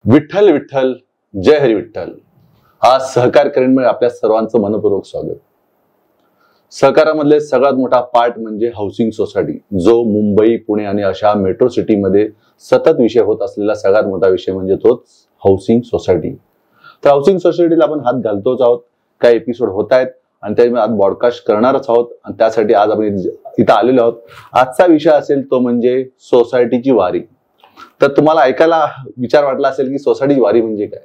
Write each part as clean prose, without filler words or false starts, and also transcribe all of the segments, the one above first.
विठ्ठल विठ्ठल जय हरी विठ्ठल। आज सहकार करेंमध्ये आपल्या सर्वांचं मनपूर्वक स्वागत। सहकारामधले सगळ्यात मोठा पार्ट म्हणजे हाऊसिंग सोसायटी, जो मुंबई, पुणे आणि अशा मेट्रो सिटीमध्ये सतत विषय होत असलेला सगळ्यात मोठा विषय म्हणजे तोच हाऊसिंग सोसायटी। तर हाऊसिंग सोसायटीला आपण हात घालतोच आहोत, काही एपिसोड होत आहेत आणि त्यामुळे आज ब्रॉडकास्ट करणारच आहोत आणि त्यासाठी आज आपण इथं आलेलो आहोत। आजचा विषय असेल तो म्हणजे सोसायटीची वारी। तर तुम्हाला ऐकायला विचार वाटला असेल की सोसायटीची वारी म्हणजे काय।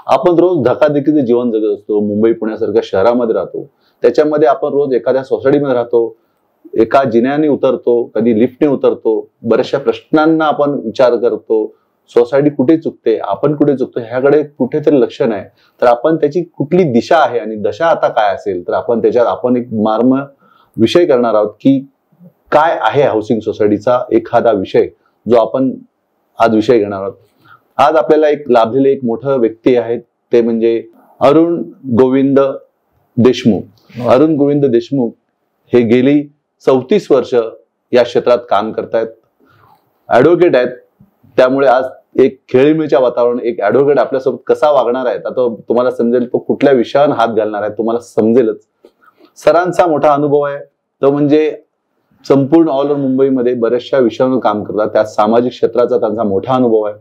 आपण रोज धकाधकीचे जीवन जगत असतो, मुंबई पुण्यासारख्या शहरामध्ये राहतो, त्याच्यामध्ये आपण रोज एखाद्या सोसायटीमध्ये राहतो, एका जिन्याने उतरतो, कधी लिफ्टने उतरतो, बऱ्याचशा प्रश्नांना आपण विचार करतो, सोसायटी कुठे चुकते, आपण कुठे चुकतो ह्याकडे कुठेतरी लक्ष नाही। तर आपण त्याची कुठली दिशा आहे आणि दशा आता काय असेल, तर आपण त्याच्यात आपण एक मार्म विषय करणार आहोत की काय आहे हाऊसिंग सोसायटीचा एखादा विषय, जो आपण आज विषय घेणार आहोत। आज आपल्याला एक लाभलेले एक मोठं व्यक्ती आहेत, ते म्हणजे अरुण गोविंद देशमुख। अरुण गोविंद देशमुख हे गेली 34 वर्ष या क्षेत्रात काम करतायत, ऍडव्होकेट आहेत। त्यामुळे आज एक खेळीमेळीच्या वातावरण, एक ऍडव्होकेट आपल्यासोबत कसा वागणार आहे आता तुम्हाला समजेल, तो कुठल्या विषयावर हात घालणार आहे तुम्हाला समजेलच। सरांचा मोठा अनुभव आहे, तो म्हणजे संपूर्ण ऑल ओव्हर मुंबईमध्ये बऱ्याचशा विषयांवर काम करतात, त्यात सामाजिक क्षेत्राचा त्यांचा मोठा अनुभव आहे।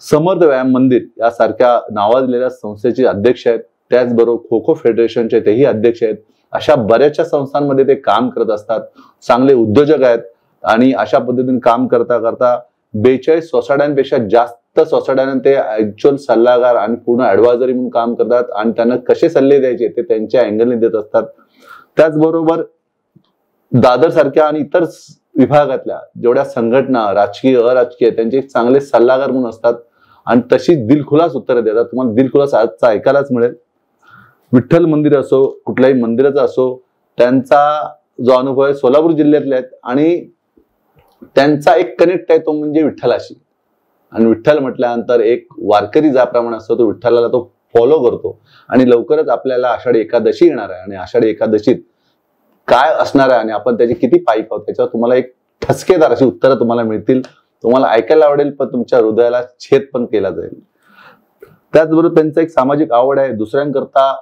समर्थ व्यायाम मंदिर यासारख्या नावाजलेल्या संस्थेचे अध्यक्ष आहेत, त्याचबरोबर खो खो फेडरेशनचे तेही अध्यक्ष आहेत। अशा बऱ्याचशा संस्थांमध्ये ते काम करत असतात, चांगले उद्योजक आहेत आणि अशा पद्धतीने काम करता करता 42 सोसायट्यांपेक्षा जास्त सोसायट्यांना ते ऍक्च्युअल सल्लागार आणि पूर्ण ऍडवायझरी म्हणून काम करतात आणि त्यांना कसे सल्ले द्यायचे ते त्यांच्या अँगलने देत असतात। त्याचबरोबर दादर सारख्या आणि इतर विभागातल्या जेवढ्या संघटना राजकीय अराजकीय त्यांचे चांगले सल्लागार म्हणून असतात आणि तशी दिलखुलास उत्तरं देतात। तुम्हाला दिलखुलास आजचा ऐकायलाच मिळेल। विठ्ठल मंदिर असो, कुठल्याही मंदिराचा असो, त्यांचा जो अनुभव आहे सोलापूर जिल्ह्यातले आहेत आणि त्यांचा एक कनेक्ट आहे तो म्हणजे विठ्ठलाशी। आणि विठ्ठल म्हटल्यानंतर एक वारकरी ज्याप्रमाणे असतो तो विठ्ठलाला तो फॉलो करतो आणि लवकरच आपल्याला आषाढी एकादशी येणार आहे आणि आषाढी एकादशीत काय असणार आहे आणि आपण त्याचे किती पाईप आहोत त्याच्यावर तुम्हाला एक ठसकेदार अशी उत्तरं तुम्हाला मिळतील। तुम्हाला ऐकायला आवडेल, पण तुमच्या हृदयाला छेद पण केला जाईल। त्याचबरोबर त्यांचं एक सामाजिक आवड आहे, दुसऱ्यांकरता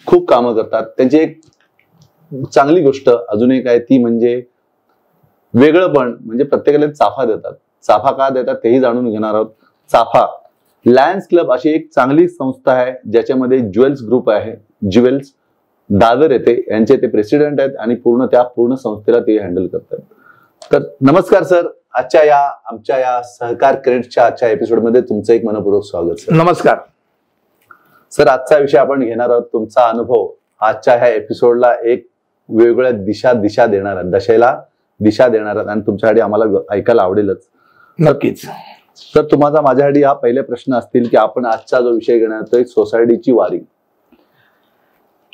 खूप कामं करतात। त्यांची एक चांगली गोष्ट अजून एक आहे, ती म्हणजे वेगळंपण, म्हणजे प्रत्येकाला चाफा देतात। चाफा का देतात तेही जाणून घेणार आहोत। चाफा लायन्स क्लब अशी एक चांगली संस्था आहे, ज्याच्यामध्ये ज्वेल्स ग्रुप आहे, ज्वेल्स दादर येथे यांचे ते प्रेसिडेंट आहेत आणि त्या पूर्ण संस्थेला ते हँडल करतात। तर नमस्कार सर, आमच्या या सहकार करेंटच्या आजच्या एपिसोडमध्ये तुमचं एक मनपूर्वक स्वागत सर। नमस्कार सर, आजचा विषय आपण घेणार आहोत तुमचा अनुभव। आजच्या ह्या एपिसोडला एक वेगवेगळ्या दिशा देणार आहे, दशेला दिशा देणार आहेत आणि तुमच्यासाठी आम्हाला ऐकायला आवडेलच। नक्कीच। तर तुम्हाला माझ्यासाठी हा पहिले प्रश्न असतील की आपण आजचा जो विषय घेणार तो एक सोसायटीची वारी।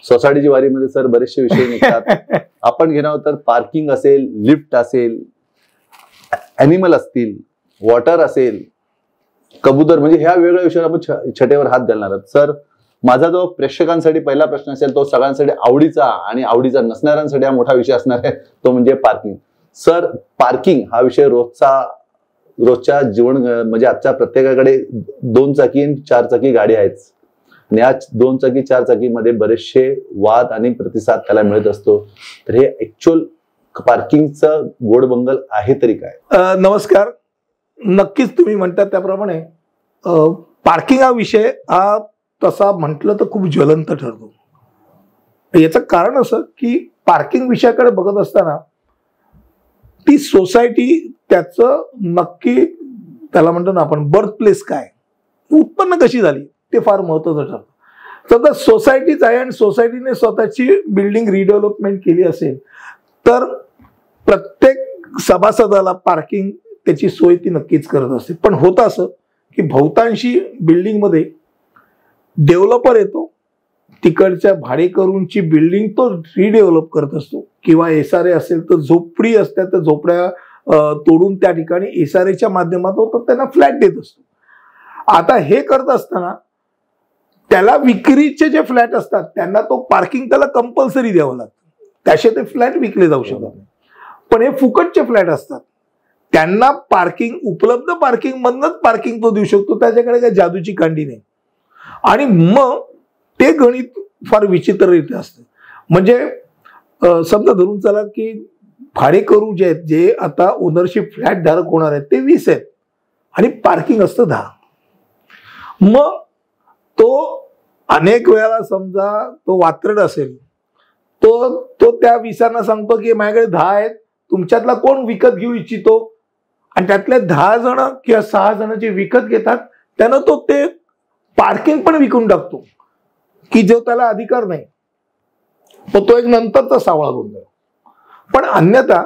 सोसायटीची वारीमध्ये सर बरेचसे विषय निघतात। आपण घेणार तर पार्किंग असेल, लिफ्ट असेल, ॲनिमल असतील, वॉटर असेल, कबूतर, म्हणजे ह्या वेगवेगळ्या विषयावर आपण छटेवर हात घालणार आहोत। सर, माझा जो प्रेक्षकांसाठी पहिला प्रश्न असेल तो सगळ्यांसाठी आवडीचा आणि आवडीचा नसणाऱ्यांसाठी हा मोठा विषय असणार आहे, तो म्हणजे पार्किंग। सर, पार्किंग हा विषय रोजच्या जीवन म्हणजे आजच्या प्रत्येकाकडे 2 चाकी आणि 4 चाकी गाडी आहेच आणि या 2 चाकी 4 चाकीमध्ये बरेचसे वाद आणि प्रतिसाद त्याला मिळत असतो। तर हे ऍक्च्युअल पार्किंगचं गोडबंगल आहे तरी काय? नमस्कार। नक्कीच तुम्ही म्हणतात त्याप्रमाणे पार्किंग हा विषय हा तसा म्हटलं तर खूप ज्वलंत ठरतो। याचं कारण असं की पार्किंग विषयाकडे बघत असताना ती सोसायटी त्याचं नक्की त्याला म्हणतो ना आपण बर्थ प्लेस काय, उत्पन्न कशी झाली ते फार महत्वाचं ठरतं। तर सोसायटीच आहे आणि सोसायटीने स्वतःची बिल्डिंग रिडेव्हलपमेंट केली असेल तर प्रत्येक सभासदाला पार्किंग त्याची सोय ती नक्कीच करत असते। पण होतं असं की बहुतांशी बिल्डिंगमध्ये डेव्हलपर येतो, तिकडच्या भाडेकरूंची बिल्डिंग तो रिडेव्हलप करत असतो किंवा SRA असेल तर झोपडी असतात, तर झोपड्या तोडून त्या ठिकाणी SRAच्या माध्यमातून तो त्यांना फ्लॅट देत असतो। आता हे करत असताना त्याला विक्रीचे जे फ्लॅट असतात त्यांना तो पार्किंग त्याला कंपल्सरी द्यावं लागतं, त्याशिवाय ते फ्लॅट विकले जाऊ शकत नाही। पण हे फुकटचे फ्लॅट असतात त्यांना पार्किंग, उपलब्ध पार्किंग मधनच पार्किंग तो देऊ शकतो, त्याच्याकडे काही जादूची कांडी नाही. आणि मग ते गणित फार विचित्ररित्या असतं. म्हणजे समजा धरून चला की भाडेकरू जे आहेत, जे आता ओनरशिप फ्लॅट धारक होणार आहेत ते 20 आहेत आणि पार्किंग असतं 10. मग तो अनेक वेळा समजा तो वात्रट असेल, तो त्या 20 सांगतो की माझ्याकडे 10 आहेत, तुमच्यातला कोण विकत घेऊ इच्छितो, आणि त्यातले 10 जण किंवा 6 जण जे विकत घेतात त्यानं तो ते पार्किंग पण विकून टाकतो की जो त्याला अधिकार नाही. मग तो एक नंतरचा सावळा गोंधळ. पण अन्यथा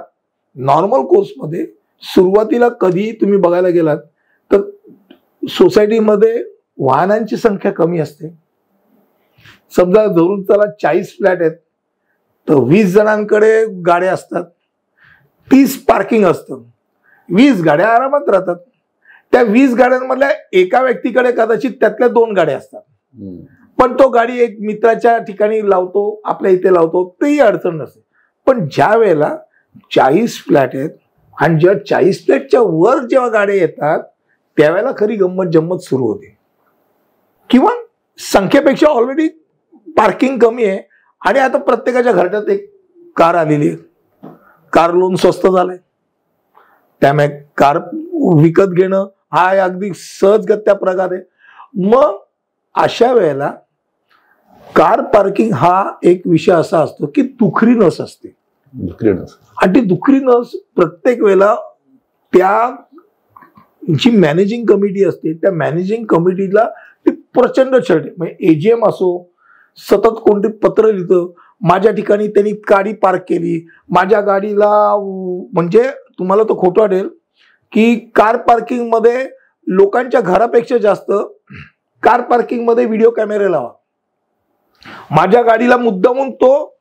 नॉर्मल कोर्समध्ये सुरुवातीला कधी तुम्ही बघायला गेलात तर सोसायटीमध्ये वाहनांची संख्या कमी असते. समजा धरून त्याला 40 फ्लॅट आहेत तर 20 जणांकडे गाड्या असतात, 30 पार्किंग असतं, 20 गाड्या आरामात राहतात. त्या 20 गाड्यांमधल्या एका व्यक्तीकडे कदाचित त्यातल्या 2 गाड्या असतात, पण तो गाडी एक मित्राच्या ठिकाणी लावतो, आपल्या इथे लावतो, तेही अडचण नसते. पण ज्या वेळेला 40 फ्लॅट आहेत आणि जेव्हा 40 फ्लॅटच्या वर जेव्हा गाड्या येतात त्यावेळेला खरी गंमत जम्मत सुरू होते. किंवा संख्येपेक्षा ऑलरेडी पार्किंग कमी आहे आणि आता प्रत्येकाच्या घरात एक कार आलेली आहे, कार लोन स्वस्त झालंय, त्यामुळे कार विकत घेणं हा अगदी सहजगत्या प्रकार आहे. मग अशा वेळेला कार पार्किंग हा एक विषय असा असतो की दुखरी नस असते, आणि ती दुखरी नस प्रत्येक वेळेला त्या जी मॅनेजिंग कमिटी असते त्या मॅनेजिंग कमिटीला ती प्रचंड छळते. म्हणजे एजीएम असो, सतत कोणते पत्र लिहितं, माझ्या ठिकाणी त्यांनी गाडी पार्क केली, माझ्या गाडीला, म्हणजे तुम्हाला तो खोटं वाटेल की कार पार्किंग मध्ये लोकांच्या घरापेक्षा जास्त कार पार्किंग मध्ये व्हिडिओ कॅमेरे लावा. माझ्या गाडीला मुद्दामून तो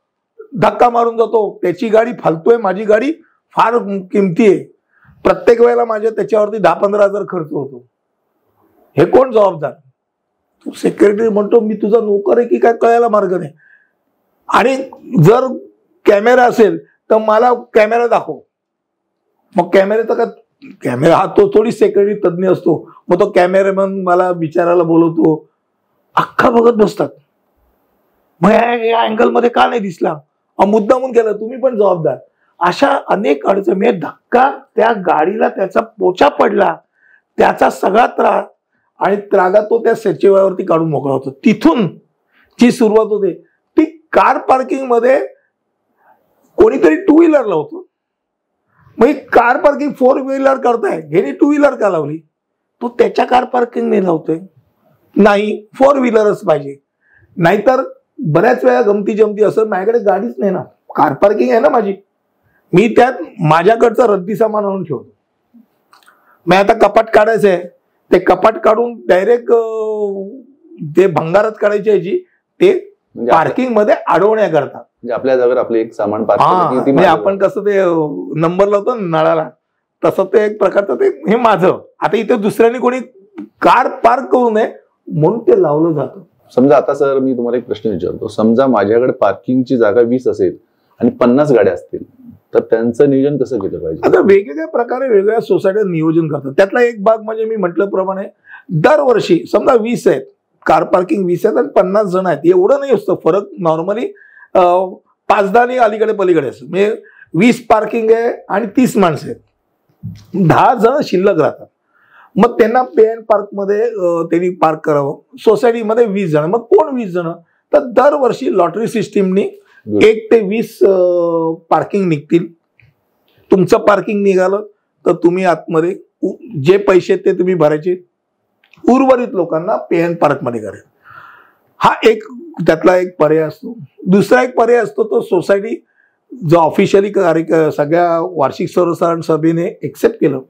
धक्का मारून जातो, त्याची गाडी फालतू, माझी गाडी फार किमती आहे, प्रत्येक वेळेला माझ्या त्याच्यावरती 10-15 हजार खर्च होतो. हे कोण जबाबदार? सेक्रेटरी म्हणतो मी तुझा नोकर आहे की काय कळायला मार्ग नाही. आणि जर कॅमेरा असेल तर मला कॅमेरा दाखव. मग कॅमेरा तर का कॅमेरा हा तो थोडी सेक्रेटरी तज्ञ असतो, मग तो कॅमेरामॅन मला विचारायला बोलवतो, अख्खा बघत बसतात, मग या अँगल मध्ये का नाही दिसला, मुद्दामून केला, तुम्ही पण जबाबदार. अशा अनेक अडचणी, धक्का त्या गाडीला त्याचा पोचा पडला, त्याचा सगळा त्रास, आणि त्रागा तो त्या सचिवावरती काढून मोकळा होतो. तिथून जी सुरुवात होते ती कार पार्किंग मध्ये कोणीतरी 2 व्हीलर लावतो. मग कार पार्किंग 4 व्हीलर करताय, ह्याने 2 व्हीलर का लावली? तो त्याच्या कार पार्किंग नाही लावतोय, नाही 4 व्हीलरच पाहिजे. नाहीतर बऱ्याच वेळा गमती जमती असं, माझ्याकडे गाडीच नाही ना, कार पार्किंग आहे ना माझी, मी त्यात माझ्याकडचं रद्दी सामान आणून ठेवतो. मग आता कपाट काढायचं आहे, ते कपाट काढून डायरेक्ट ते भंगारात काढायची याची ते पार्किंग मध्ये अडवण्या करतात. म्हणजे आपल्या जागेवर आपले एक सामान म्हणजे आपण कसं ते नंबर लावतो नळाला, तसं ते एक प्रकारचं ते हे माझं. आता इथे दुसऱ्याने कोणी कार पार्क करू नये म्हणून ते लावलं जातं. समजा आता सर मी तुम्हाला एक प्रश्न विचारतो, समजा माझ्याकडे पार्किंगची जागा 20 असेल आणि 50 गाड्या असतील, तर त्यांचं नियोजन कसं केलं पाहिजे? आता वेगवेगळ्या प्रकारे वेगवेगळ्या सोसायट्या नियोजन करतात. त्यातला एक भाग म्हणजे मी म्हटल्याप्रमाणे दरवर्षी समजा 20 आहेत, कार पार्किंग 20 आहेत आणि 50 जण आहेत, एवढं नाही असतं फरक. नॉर्मली 5-10 अलीकडे पलीकडे असतं. म्हणजे 20 पार्किंग आहे आणि 30 माणसं आहेत, 10 जण शिल्लक राहतात. मग त्यांना पे अँड पार्क मध्ये त्यांनी पार्क करावं. सोसायटीमध्ये 20 जण, मग कोण 20 जण? तर दरवर्षी लॉटरी सिस्टीमनी 1 ते 20 पार्किंग निघतील. तुमचं पार्किंग निघालं तर तुम्ही आतमध्ये जे पैसे ते तुम्ही भरायचे, उर्वरित लोकांना पे अँड पार्क मध्ये करायचं. हा एक त्यातला एक पर्याय असतो. दुसरा एक पर्याय असतो तो सोसायटी जो ऑफिशियली सगळ्या वार्षिक सर्वसाधारण सभेने एक्सेप्ट केलं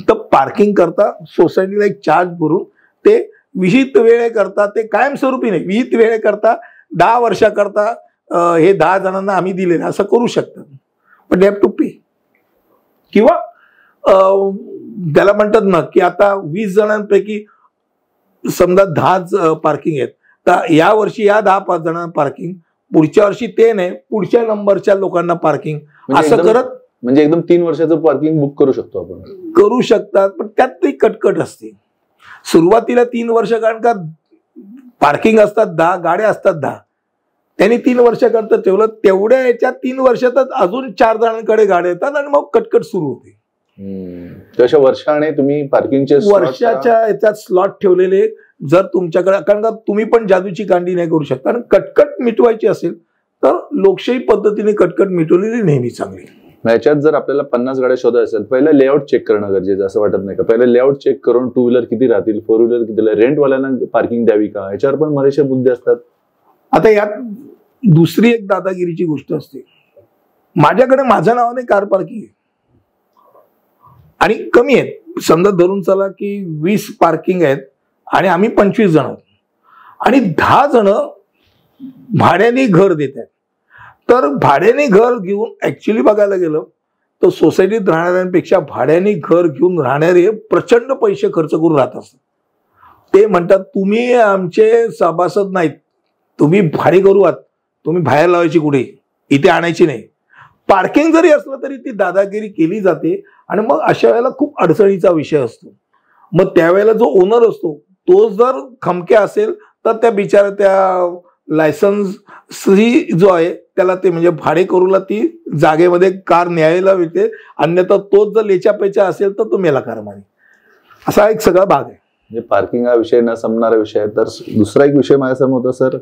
तर पार्किंग करता सोसायटीला एक चार्ज भरून ते विहित वेळे करता, ते कायमस्वरूपी नाही, विहित वेळे करता 10 वर्षाकरता हे 10 जणांना आम्ही दिलेलं असं करू शकतात. पण दे हॅव टू पे. किंवा त्याला म्हणतात ना की आता 20 जणांपैकी समजा 10 पार्किंग आहेत, तर या वर्षी या 10 जणांना पार्किंग, पुढच्या वर्षी ते नाही, पुढच्या नंबरच्या लोकांना पार्किंग, असं करत म्हणजे एकदम 3 वर्षाचं पार्किंग बुक करू शकतो आपण. करू शकतात, पण त्यात ती कटकट असते. सुरुवातीला 3 वर्ष, कारण का पार्किंग असतात 10, गाड्या असतात 10, त्यांनी 3 वर्षाकरता ठेवलं. तेवढ्या याच्यात 3 वर्षातच अजून 4 जणांकडे गाड्या येतात आणि मग कटकट सुरू होते. तशा वर्षाने तुम्ही पार्किंगचे वर्षाच्या याच्यात स्लॉट ठेवलेले, जर तुमच्याकडे, कारण का तुम्ही पण जादूची कांडी नाही करू शकता. आणि कटकट मिटवायची असेल तर लोकशाही पद्धतीने कटकट मिटवलेली नेहमी चांगली. याच्यात जर आपल्याला 50 गाड्या शोधायच्या असेल, पहिलं लेआउट चेक करणं गरजेचं, असं वाटत नाही का? पहिलं लेआउट चेक करून 2 व्हीलर किती राहतील, 4 व्हीलर किती, रेंटवाल्यांना पार्किंग द्यावी का, याच्यावर पण बरेचसे मुद्दे असतात. आता यात दुसरी एक दादागिरीची गोष्ट असते. माझ्याकडे माझ्या नावाने कार पार्किंग आहे आणि कमी आहेत. समजा धरून चला की 20 पार्किंग आहेत आणि आम्ही 25 जण आहोत आणि 10 जण भाड्याने घर देत आहेत. तर भाड्याने घर घेऊन ऍक्च्युली बघायला गेलं तर सोसायटीत राहणाऱ्यांपेक्षा भाड्याने घर घेऊन राहणारे प्रचंड पैसे खर्च करून राहत असतात. ते म्हणतात तुम्ही आमचे सभासद नाहीत, तुम्ही भाडे करू आहात, तुम्ही बाहेर लावायची कुठे, इथे आणायची नाही. पार्किंग जरी असलं तरी ती दादागिरी केली जाते आणि मग अशा वेळेला खूप अडचणीचा विषय असतो. मग त्यावेळेला जो ओनर असतो तो जर खमक्या असेल तर त्या बिचारा त्या लायसन्स जो आहे त्याला ते म्हणजे भाडे करूला ती जागेमध्ये कार न्यायला मिळते. अन्यथा तोच जर लेच्यापेचा असेल तर तो मेला कार मारे. असा एक सगळा भाग आहे. म्हणजे पार्किंग हा विषय न संपणारा विषय आहे. तर दुसरा एक विषय माझ्यासमोर होता सर,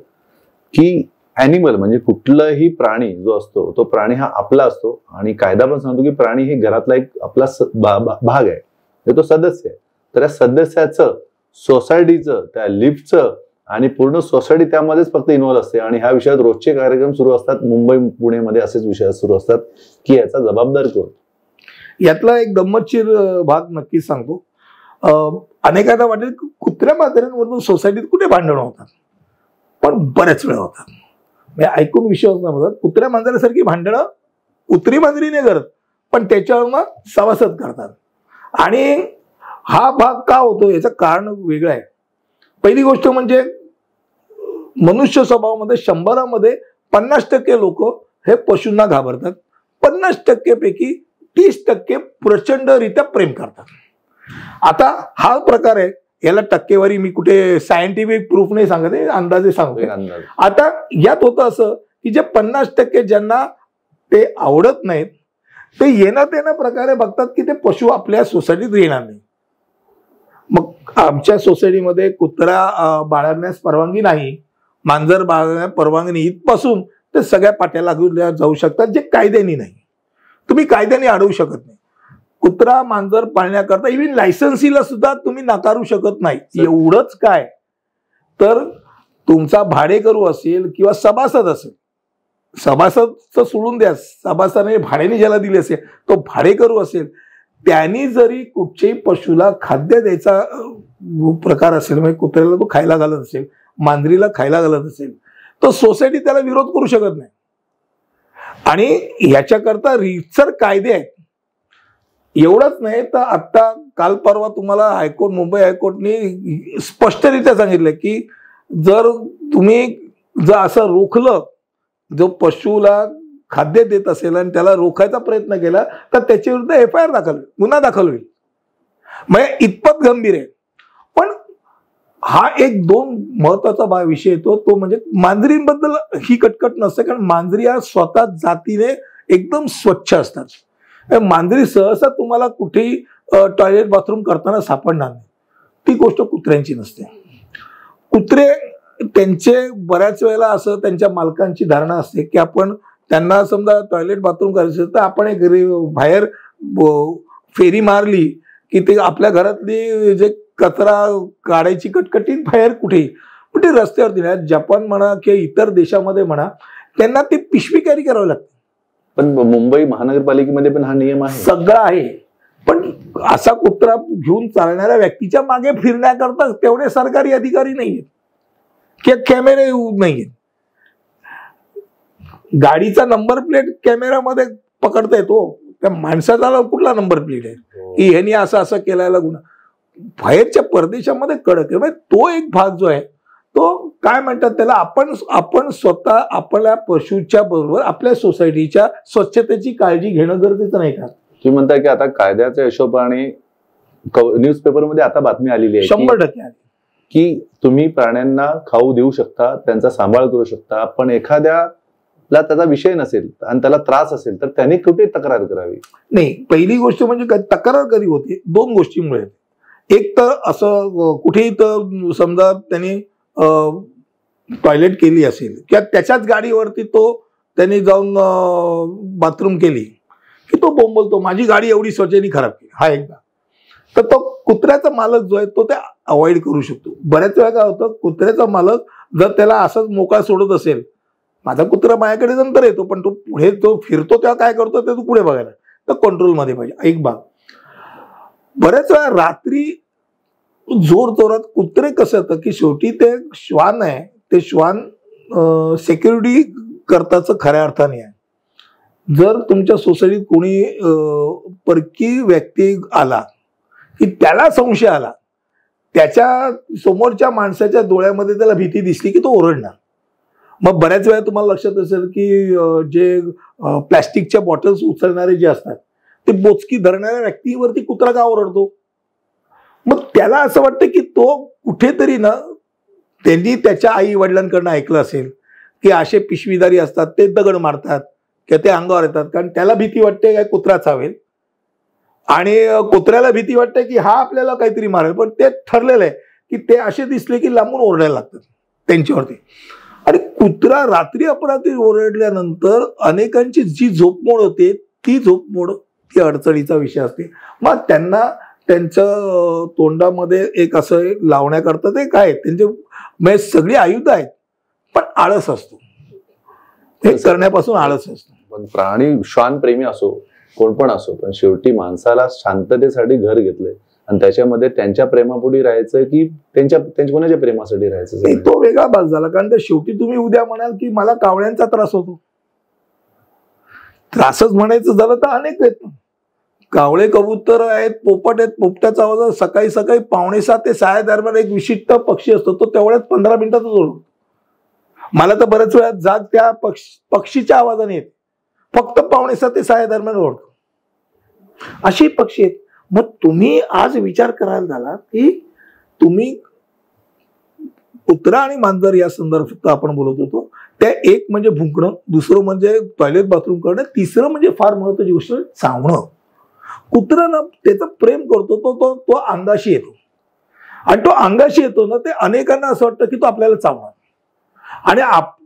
की ॲनिमल म्हणजे कुठलाही प्राणी जो असतो तो प्राणी हा आपला असतो आणि कायदा पण सांगतो की प्राणी हे घरातला एक आपला भाग आहे, तो सदस्य आहे. तर या सदस्याचं, सोसायटीचं, त्या लिफ्टचं आणि पूर्ण सोसायटी त्यामध्येच फक्त इन्व्हॉल्व असते आणि ह्या विषयात रोजचे कार्यक्रम सुरू असतात. मुंबई पुणेमध्ये असेच विषय सुरू असतात की याचा जबाबदार कोण. यातला एक गंमतशीर भाग नक्कीच सांगतो. अनेकांना वाटेल कुत्र्या मांजरांवरून सोसायटीत कुठे भांडणं होतात, पण बऱ्याच वेळा होतात. म्हणजे ऐकून विश्वास नाही बसत. कुत्र्या मांजरासारखी भांडणं कुत्री मांजरी नाही करत, पण त्याच्यावर सभासद करतात. आणि हा भाग का होतो याचं कारण वेगळं आहे. पहिली गोष्ट म्हणजे मनुष्य स्वभावामध्ये 100मध्ये 50% लोक हे पशूंना घाबरतात, 50% पैकी 30% प्रचंडरित्या प्रेम करतात. आता हा प्रकार आहे, याला टक्केवारी मी कुठे सायंटिफिक प्रूफ नाही सांगत, अंदाजे सांगतो. आता यात होतं असं की जे 50% ज्यांना ते आवडत नाहीत ते येणं प्रकारे बघतात की ते पशु आपल्या सोसायटीत येणार नाही. मग आमच्या सोसायटीमध्ये कुत्रा बाळगण्यास परवानगी नाही, मांजर बाळगण्यास परवानगी नाही, इथपासून ते सगळ्या पाट्या लागून जाऊ शकतात जे कायद्याने नाही. तुम्ही कायद्याने अडवू शकत नाही. कुत्रा मांजर पाळण्याकरता इव्हन लायसन्सीला सुद्धा तुम्ही नाकारू शकत नाही. एवढंच काय तर तुमचा भाडेकरू असेल किंवा सभासद असेल, सभासदचं सोडून द्या, सभासदाने भाड्याने ज्याला दिले असेल तो भाडेकरू असेल, त्यांनी जरी कुठच्याही पशुला खाद्य द्यायचा प्रकार असेल, म्हणजे कुत्र्याला तो खायला घालत असेल, मांजरीला खायला घालत असेल, तर सोसायटी त्याला विरोध करू शकत नाही. आणि ह्याच्याकरता रीतसर कायदे आहेत. एवढंच नाही तर आता काल परवा तुम्हाला हायकोर्ट, मुंबई हायकोर्टने स्पष्टरित्या सांगितलं की जर तुम्ही जर असं रोखलं, जो पशुला खाद्य देत असेल आणि त्याला रोखायचा प्रयत्न केला तर त्याच्या विरुद्ध FIR दाखल, गुन्हा दाखल होईल. म्हणजे इतपत गंभीर आहे. पण हा एक 2 महत्वाचा विषय येतो, तो म्हणजे मांजरींबद्दल ही कटकट नसते, कारण मांजरी या स्वतः जातीने एकदम स्वच्छ असतात. मांजरी सहसा तुम्हाला कुठेही टॉयलेट बाथरूम करताना सापडणार नाही. ती गोष्ट कुत्र्यांची नसते. कुत्रे त्यांचे बऱ्याच वेळेला असं त्यांच्या मालकांची धारणा असते की आपण त्यांना समजा टॉयलेट बाथरूम करायचं तर आपण एक बाहेर फेरी मारली की ते आपल्या घरातली जे कचरा काढायची कटकटीत बाहेर कुठेही, पण ते रस्त्यावरती, जपान म्हणा किंवा इतर देशामध्ये म्हणा, त्यांना ते पिशवी कॅरी करावी लागते. पण मुंबई महानगरपालिकेमध्ये पण हा नियम आहे, सगळं आहे. पण असा कुत्रा घेऊन चालणाऱ्या व्यक्तीच्या मागे फिरण्याकरता तेवढे सरकारी अधिकारी नाहीयेत किंवा कॅमेरे नाहीयेत. गाडीचा नंबर प्लेट कॅमेरामध्ये पकडता येतो, त्या माणसाचा कुठला नंबर प्लेट आहे की ह्यांनी असं असं केल्याला गुन्हा. बाहेरच्या परदेशामध्ये कडक आहे. तो एक भाग जो आहे तो काय म्हणतात त्याला, आपण स्वतः आपल्या पशुच्या बरोबर आपल्या सोसायटीच्या स्वच्छतेची काळजी घेणं गरजेचं नाही का? तुम्ही म्हणताय की आता कायद्याच्या हिशोबाने न्यूजपेपरमध्ये आता बातमी आलेली आहे 100% आली की तुम्ही प्राण्यांना खाऊ देऊ शकता, त्यांचा सांभाळ करू शकता, पण एखाद्याला त्याचा विषय नसेल आणि त्याला त्रास असेल तर त्याने कुठे तक्रार करावी? नाही, पहिली गोष्ट म्हणजे तक्रार कधी होते, 2 गोष्टींमुळे. एक तर असं कुठेही तर समजा त्यांनी टॉयलेट केली असेल किंवा त्याच्याच गाडीवरती त्यांनी जाऊन बाथरूम केली की तो बोंबलतो, माझी गाडी एवढी स्वच्छतेने खराब केली, हा एकदा. तर तो कुत्र्याचा मालक जो आहे तो ते अवॉइड करू शकतो. बऱ्याच वेळा काय होतं, कुत्र्याचा मालक जर त्याला असंच मोकळा सोडत असेल, माझा कुत्रा माझ्याकडे नंतर येतो पण तो पुढे तो फिरतो तेव्हा काय करतो ते तू पुढे बघायला, तर कंट्रोलमध्ये पाहिजे. एक भाग. बऱ्याच वेळा रात्री जोर जोरात कुत्रे कसं होतं की शेवटी ते श्वान आहे, ते श्वान सेक्युरिटी करताच खऱ्या अर्थाने आहे. जर तुमच्या सोसायटीत कोणी परकी व्यक्ती आला की त्याला संशय आला, त्याच्या समोरच्या माणसाच्या डोळ्यामध्ये त्याला भीती दिसली की तो ओरडणार. मग बऱ्याच वेळा तुम्हाला लक्षात असेल की जे प्लॅस्टिकच्या बॉटल्स उचलणारे जे असतात ते बोचकी धरणाऱ्या व्यक्तीवरती कुत्रा का ओरडतो? मग त्याला असं वाटतं की तो कुठेतरी ना त्यांनी त्याच्या आई वडिलांकडनं ऐकलं असेल की असे पिशवीदारी असतात, ते दगड मारतात किंवा ते अंगावर येतात, कारण त्याला भीती वाटते काय कुत्रा चावेल आणि कुत्र्याला भीती वाटते की हा आपल्याला काहीतरी मारेल. पण ते ठरलेलं आहे की ते असे दिसले की लांबून ओरडायला लागतात त्यांच्यावरती. आणि कुत्रा रात्री अपरात्री ओरडल्यानंतर अनेकांची जी झोपमोड होते ती झोपमोड ती अडचणीचा विषय असते. मग त्यांना त्यांच्या तोंडामध्ये एक असं लावण्याकरता ते काय त्यांचे म्हणजे सगळी आयुध आहेत, पण आळस असतो, हे करण्यापासून आळस असतो. पण प्राणी श्वानप्रेमी असो कोण पण असो, पण शेवटी माणसाला शांततेसाठी घर घेतलंय आणि त्याच्यामध्ये त्यांच्या प्रेमापोटी राहायचं की त्यांच्या कोणाच्या प्रेमासाठी राहायचं, तो वेगळा भाग झाला. कारण त्या शेवटी तुम्ही उद्या म्हणाल की मला कावळ्यांचा त्रास होतो, त्रासच म्हणायचं झालं तर अनेक आहेत. कावळे कबूतर आहेत, पोपट आहेत, पोपट्याचा आवाज सकाळी सकाळी 5:45 ते 6 दरम्यान एक विशिष्ट पक्षी असतो, तो तेवढ्याच 15 मिनिटातच ओळखतो. मला तर बऱ्याच वेळा जाग त्या पक्षीच्या आवाजाने येते, फक्त 5:45 ते 6 दरम्यान ओळखतो. अशी पक्षी आहेत. मग तुम्ही आज विचार करायला झाला की तुम्ही कुत्रा आणि मांजर या संदर्भात आपण बोलत होतो, त्या एक म्हणजे भुंकणं, दुसरं म्हणजे टॉयलेट बाथरूम करणं, तिसरं म्हणजे फार महत्वाची गोष्ट चावणं. कुत्रा ना त्याचं प्रेम करतो, तो अंगाशी येतो आणि तो अंगाशी येतो ना, ते अनेकांना असं वाटतं की तो आपल्याला चावणार. आणि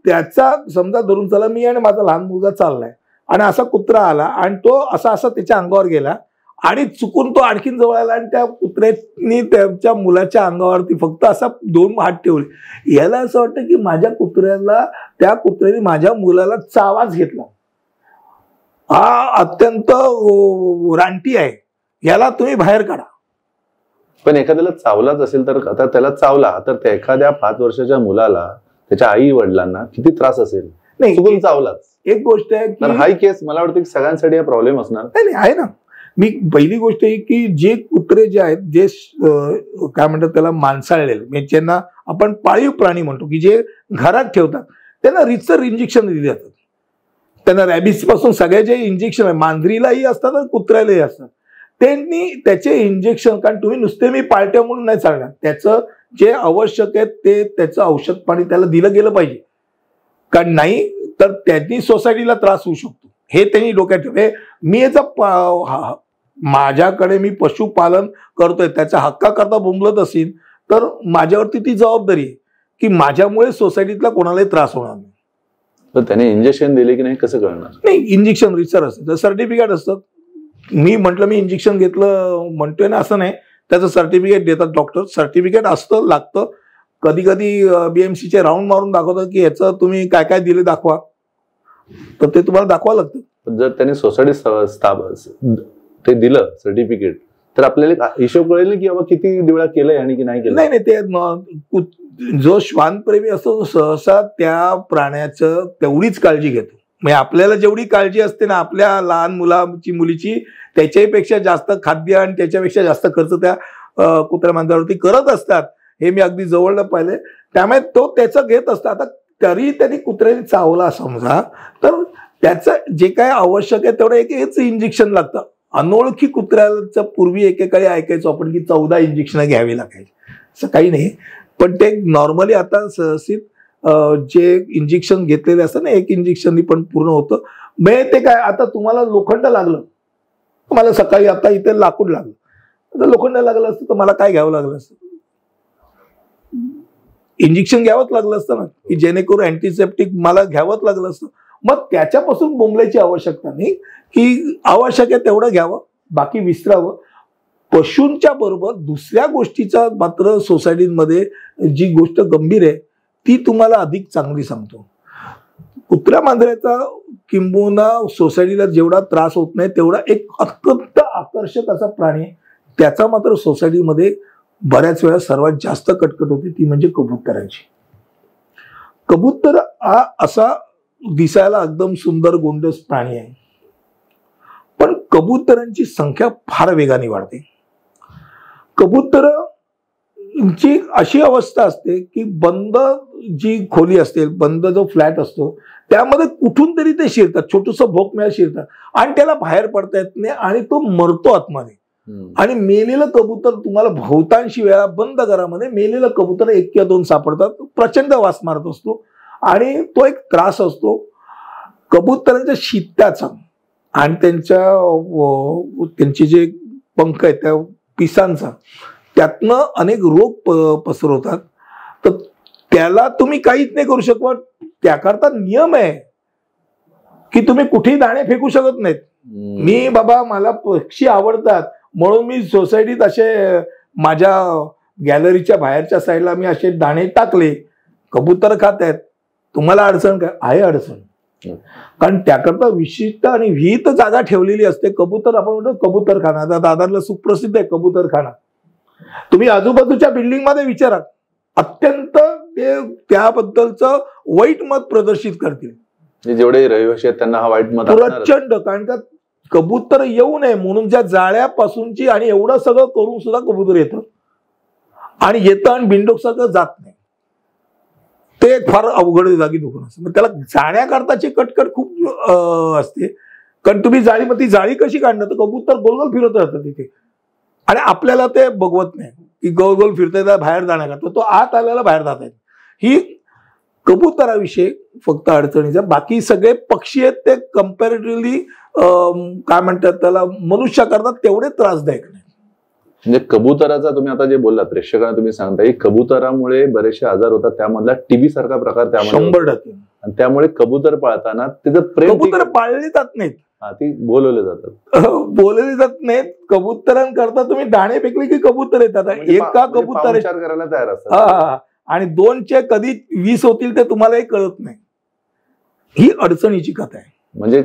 त्याचा समजा धरून चला मी आणि माझा लहान मुलगा चाललाय आणि असा कुत्रा आला आणि तो असा त्याच्या अंगावर गेला आणि चुकून तो आणखीन जवळ आला आणि त्या कुत्र्यानी त्याच्या मुलाच्या अंगावरती फक्त असा 2 हात ठेवले. याला असं वाटतं की माझ्या कुत्र्याला, त्या कुत्र्याने माझ्या मुलाला चावाच घेतला, हा अत्यंत रानटी आहे, याला तुम्ही बाहेर काढा. पण एखाद्याला चावलाच असेल तर आता त्याला चावला तर त्या एखाद्या 5 वर्षाच्या मुलाला त्याच्या आई वडिलांना किती त्रास असेल, चुकून चावलाच. एक गोष्ट आहे तर हाय केस मला वाटतं की सगळ्यांसाठी हा प्रॉब्लेम असणार. नाही आहे ना. मी पहिली गोष्ट आहे की जे कुत्रे जे आहेत, जे काय म्हणतात त्याला माणसाळलेले, म्हणजे ज्यांना आपण पाळीव प्राणी म्हणतो की जे घरात ठेवतात, त्यांना रितसर इंजेक्शन दिली जातात. त्यांना रॅबिस पासून सगळे जे इंजेक्शन आहे, मांजरीलाही असतात आणि कुत्र्यालाही असतात, त्यांनी त्याचे इंजेक्शन, कारण तुम्ही नुसते मी पाळत्या म्हणून नाही चालणार, त्याचं जे आवश्यक आहे ते त्याचं औषध पाणी त्याला दिलं गेलं पाहिजे. कारण नाही तर त्यांनी सोसायटीला त्रास होऊ शकतो, हे त्यांनी डोक्यात ठेवले. मी याचा माझ्याकडे मी पशुपालन करतोय, त्याच्या हक्काकरता बोंबलत असेल तर माझ्यावरती ती जबाबदारी आहे की माझ्यामुळे सोसायटीतला कोणालाही त्रास होणार नाही. तर त्याने इंजेक्शन दिले की नाही कसं कळणार? नाही, इंजेक्शन रिसर असतं, सर्टिफिकेट असतं. मी म्हटलं मी इंजेक्शन घेतलं म्हणतोय ना असं नाही, त्याचं सर्टिफिकेट देतात डॉक्टर, सर्टिफिकेट असतं, लागतं. कधी कधी BMCचे राऊंड मारून दाखवतात की ह्याचं तुम्ही काय काय दिले दाखवा, तर ते तुम्हाला दाखवावं लागतं. पण जर त्यांनी सोसायटी ते दिलं सर्टिफिकेट तर आपल्याला हिशोब कळेल की बाबा किती वेळा केलंय आणि की नाही केलं. नाही ते जो श्वानप्रेमी असतो सहसा त्या प्राण्याचं तेवढीच काळजी घेतो. म्हणजे आपल्याला जेवढी काळजी असते ना आपल्या लहान मुलीची, त्याच्यापेक्षा जास्त खाद्य आणि त्याच्यापेक्षा जास्त खर्च त्या कुत्र्या मांजरावरती करत असतात. हे मी अगदी जवळनं पाहिले. त्यामुळे तो त्याचं घेत असतो. आता तरी त्यांनी कुत्र्याने चावला समजा तर त्याचं जे काय आवश्यक आहे तेवढं एकच इंजेक्शन लागतं. अनोळखी कुत्र्याचं पूर्वी एकेकाळी ऐकायचो आपण की 14 इंजेक्शन घ्यावी लागायची, असं काही नाही. पण ते नॉर्मली आता सहसित जे इंजेक्शन घेतलेले असतं ना, एक इंजेक्शननी पण पूर्ण होतं. म्हणजे ते काय, आता तुम्हाला लोखंड लागलं, तुम्हाला सकाळी आता इथे लाकूड लागलं, तर लोखंड लागलं असतं तर मला काय घ्यावं लागलं असतं, इंजेक्शन घ्यावंच लागलं असतं ना, की जेणेकरून अँटीसेप्टिक मला घ्यावंच लागलं असतं. मग त्याच्यापासून बोंबल्याची आवश्यकता नाही, की आवश्यक आहे तेवढं घ्यावं, बाकी विसरावं. पशूंच्या बरोबर दुसऱ्या गोष्टीचा मात्र सोसायटीमध्ये जी गोष्ट गंभीर आहे ती तुम्हाला अधिक चांगली सांगतो. कुत्र्या मांजराचा किंबहुना सोसायटीला जेवढा त्रास होत नाही तेवढा एक अत्यंत आकर्षक असा प्राणी आहे, त्याचा मात्र सोसायटीमध्ये बऱ्याच वेळा सर्वात जास्त कटकट होती, ती म्हणजे कबुतरांची. कबूतर हा असा दिसायला एकदम सुंदर गोंडस प्राणी आहे, पण कबुतरांची संख्या फार वेगाने वाढते. कबुतरांची अशी अवस्था असते की बंद जी खोली असते, बंद जो फ्लॅट असतो त्यामध्ये कुठून तरी ते शिरतात, छोटूसं भोकमेळ शिरतात आणि त्याला बाहेर पडता येत नाही आणि तो मरतो आतमध्ये. आणि मेलेलं कबूतर तुम्हाला बहुतांशी वेळा बंद घरामध्ये मेलेलं कबूतर 1 किंवा 2 सापडतात, प्रचंड वास मारत असतो आणि तो एक त्रास असतो. कबुतरांच्या शित्त्याचा आणि त्यांचे जे पंख आहेत त्या पिसांचा, त्यातनं अनेक रोग पसरवतात. तर त्याला तुम्ही काहीच नाही करू शकत. त्याकरता नियम आहे की तुम्ही कुठेही दाणे फेकू शकत नाहीत. मी बाबा मला पक्षी आवडतात म्हणून मी सोसायटीत असे माझ्या गॅलरीच्या बाहेरच्या साईडला मी असे दाणे टाकले, कबूतर खात आहेत, तुम्हाला अडचण काय आहे? अडचण. कारण त्याकरता विशिष्ट आणि विहित जागा ठेवलेली असते. कबूतर आपण म्हणतो कबूतरखाना, आता दादरला सुप्रसिद्ध आहे कबूतरखाना. तुम्ही आजूबाजूच्या बिल्डिंग मध्ये विचारा, अत्यंत ते त्याबद्दलचं वाईट मत प्रदर्शित करतील. जेवढे रहिवासी आहेत त्यांना हा वाईट मत प्रचंड. कारण का कबूतर येऊ नये म्हणून ज्या जाळ्यापासूनची आणि एवढं सगळं करून सुद्धा कबूतर येतं आणि येतं आणि बिंडोक सगळं जात नाही. ते एक फार अवघड जागी दुखणं असतं. मग त्याला जाण्याकरताची कटकट खूप असते. कारण तुम्ही जाळी, मग ती जाळी कशी काढणार? तर कबूतर गोलगोल फिरत राहतं तिथे आणि आपल्याला ते बघवत नाही की गोल फिरताय बाहेर जाण्याकरता, तो आत आल्याला बाहेर जात आहे. ही कबुतराविषयी फक्त अडचणीचा. बाकी सगळे पक्षी आहेत ते कम्पॅरेटिव्हली काय म्हणतात त्याला, मनुष्याकरता तेवढे त्रासदायक नाही. म्हणजे कबुतराचा तुम्ही आता जे बोललात, प्रेक्षकांना तुम्ही सांगताय कबुतरामुळे बरेचसे आजार होतात, त्यामधला टीबी सारखा प्रकार त्यामध्ये 100%. आणि त्यामुळे कबूतर पाळताना तिचं प्रेम, कबूतर पाळली जात नाहीत, ती बोलवले जातात. बोलली जात नाहीत. कबुतरांकरता तुम्ही दाणे फेकले की कबूतर येतात. एका कबूतर करायला तयार असतात आणि 2चे कधी 20 होतील ते तुम्हालाही कळत नाही. ही अडचणीची कथा आहे. म्हणजे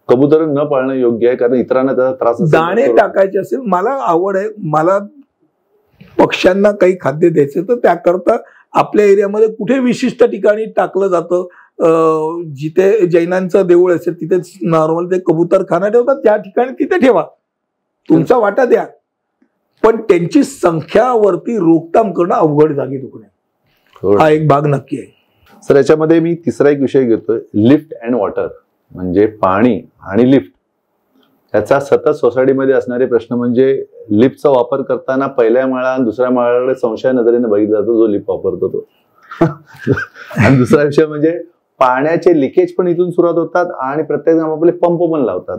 कबूतर न पाळणं योग्य आहे, कारण इतरांना त्याचा त्रास. दाणे टाकायचे असेल, मला आवड आहे, मला पक्ष्यांना काही खाद्य द्यायचं तर त्याकरता आपल्या एरियामध्ये कुठे विशिष्ट ठिकाणी टाकलं जातं, जिथे जैनांचं देऊळ असेल तिथेच नॉर्मल ते कबूतरखाना ठेवतात, त्या ठिकाणी तिथे ठेवा, तुमचा वाटा द्या. पण त्यांची संख्यावरती रोकथाम करणं अवघड जागी दुखणे हा एक भाग नक्की आहे. सर, याच्यामध्ये मी तिसरा एक विषय घेतोय, लिफ्ट अँड वॉटर. म्हणजे पाणी आणि लिफ्ट याचा सतत सोसायटीमध्ये असणारे प्रश्न. म्हणजे लिफ्टचा वापर करताना पहिल्या माळा आणि दुसऱ्या माळ्याकडे संशय नजरेने बघितला जातो जो लिफ्ट वापरतो तो. आणि दुसरा विषय म्हणजे पाण्याचे लिकेज पण इथून सुरुवात होतात आणि प्रत्येक जण आपले पंप पण लावतात.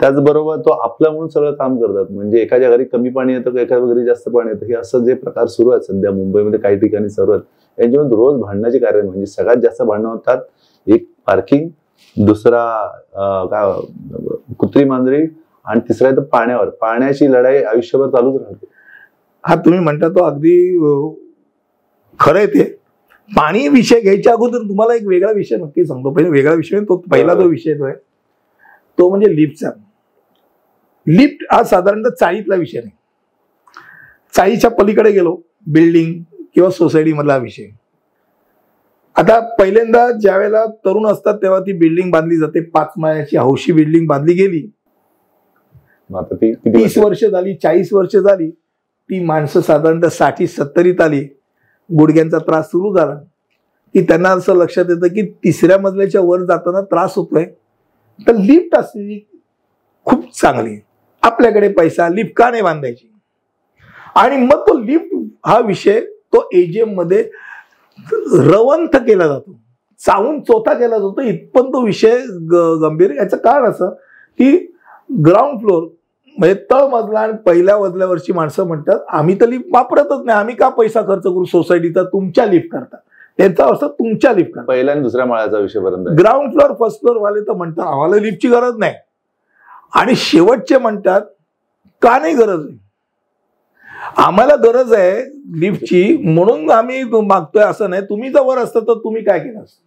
त्याचबरोबर तो आपलं म्हणून सगळं काम करतात. म्हणजे एखाद्या घरी कमी पाणी येतं, एखाद्या घरी जास्त पाणी येतं. हे असं जे प्रकार सुरू आहेत सध्या मुंबईमध्ये काही ठिकाणी सुरू आहेत, यांच्यामध्ये रोज भांडणाची कारण म्हणजे सगळ्यात जास्त भांडणं होतात. एक पार्किंग, दुसरा कुत्री मांजरी आणि तिसरा तर पाण्यावर. पाण्याची लढाई आयुष्यभर चालूच राहते. हा तुम्ही म्हणता तो अगदी खरं आहे. ते पाणी विषय घ्यायच्या अगोदर तुम्हाला एक वेगळा विषय नक्की सांगतो. पहिले वेगळा विषय, तो पहिला जो विषय जो आहे तो म्हणजे लिफ्टचा. लिफ्ट हा साधारणतः चाळीतला विषय नाही. चाळीच्या पलीकडे गेलो, बिल्डिंग किंवा सोसायटी मधला विषय. आता पहिल्यांदा ज्या वेळेला तरुण असतात तेव्हा ती बिल्डिंग बांधली जाते, 5 माळ्याची हौशी बिल्डिंग बांधली गेली. 30 वर्ष झाली, 40 वर्ष झाली, ती माणसं साधारणतः 60-70 आली. गुडघ्यांचा त्रास सुरू झाला की त्यांना असं लक्षात येतं की 3ऱ्या मजल्याच्या वर जाताना त्रास होतोय, तर लिफ्ट असलेली खूप चांगली, आपल्याकडे पैसा, लिफ्ट का नाही बांधायची. आणि मग तो लिफ्ट हा विषय तो एजीएम मध्ये रवंथ केला जातो, चावून चोथा केला जातो, इथपर्यंत तो विषय गंभीर. याचं कारण असं की ग्राउंड फ्लोर म्हणजे तळमजला आणि पहिल्या मजल्यावरची माणसं म्हणतात आम्ही तर लिफ्ट वापरतच नाही, आम्ही का पैसा खर्च करू सोसायटीचा, तुमच्या लिफ्ट करता. त्यांचा अर्थ तुमच्या लिफ्ट करता. पहिल्या आणि दुसऱ्या माळ्याचा विषय पर्यंत ग्राउंड फ्लोर फर्स्ट फ्लोर वाले तर म्हणतात आम्हाला लिफ्टची गरज नाही, आणि शेवटचे म्हणतात का नाही गरज आहे, आम्हाला गरज आहे लिफ्टची म्हणून आम्ही मागतोय, असं नाही. तुम्ही जर वर असतं तर तुम्ही काय केलं असतं.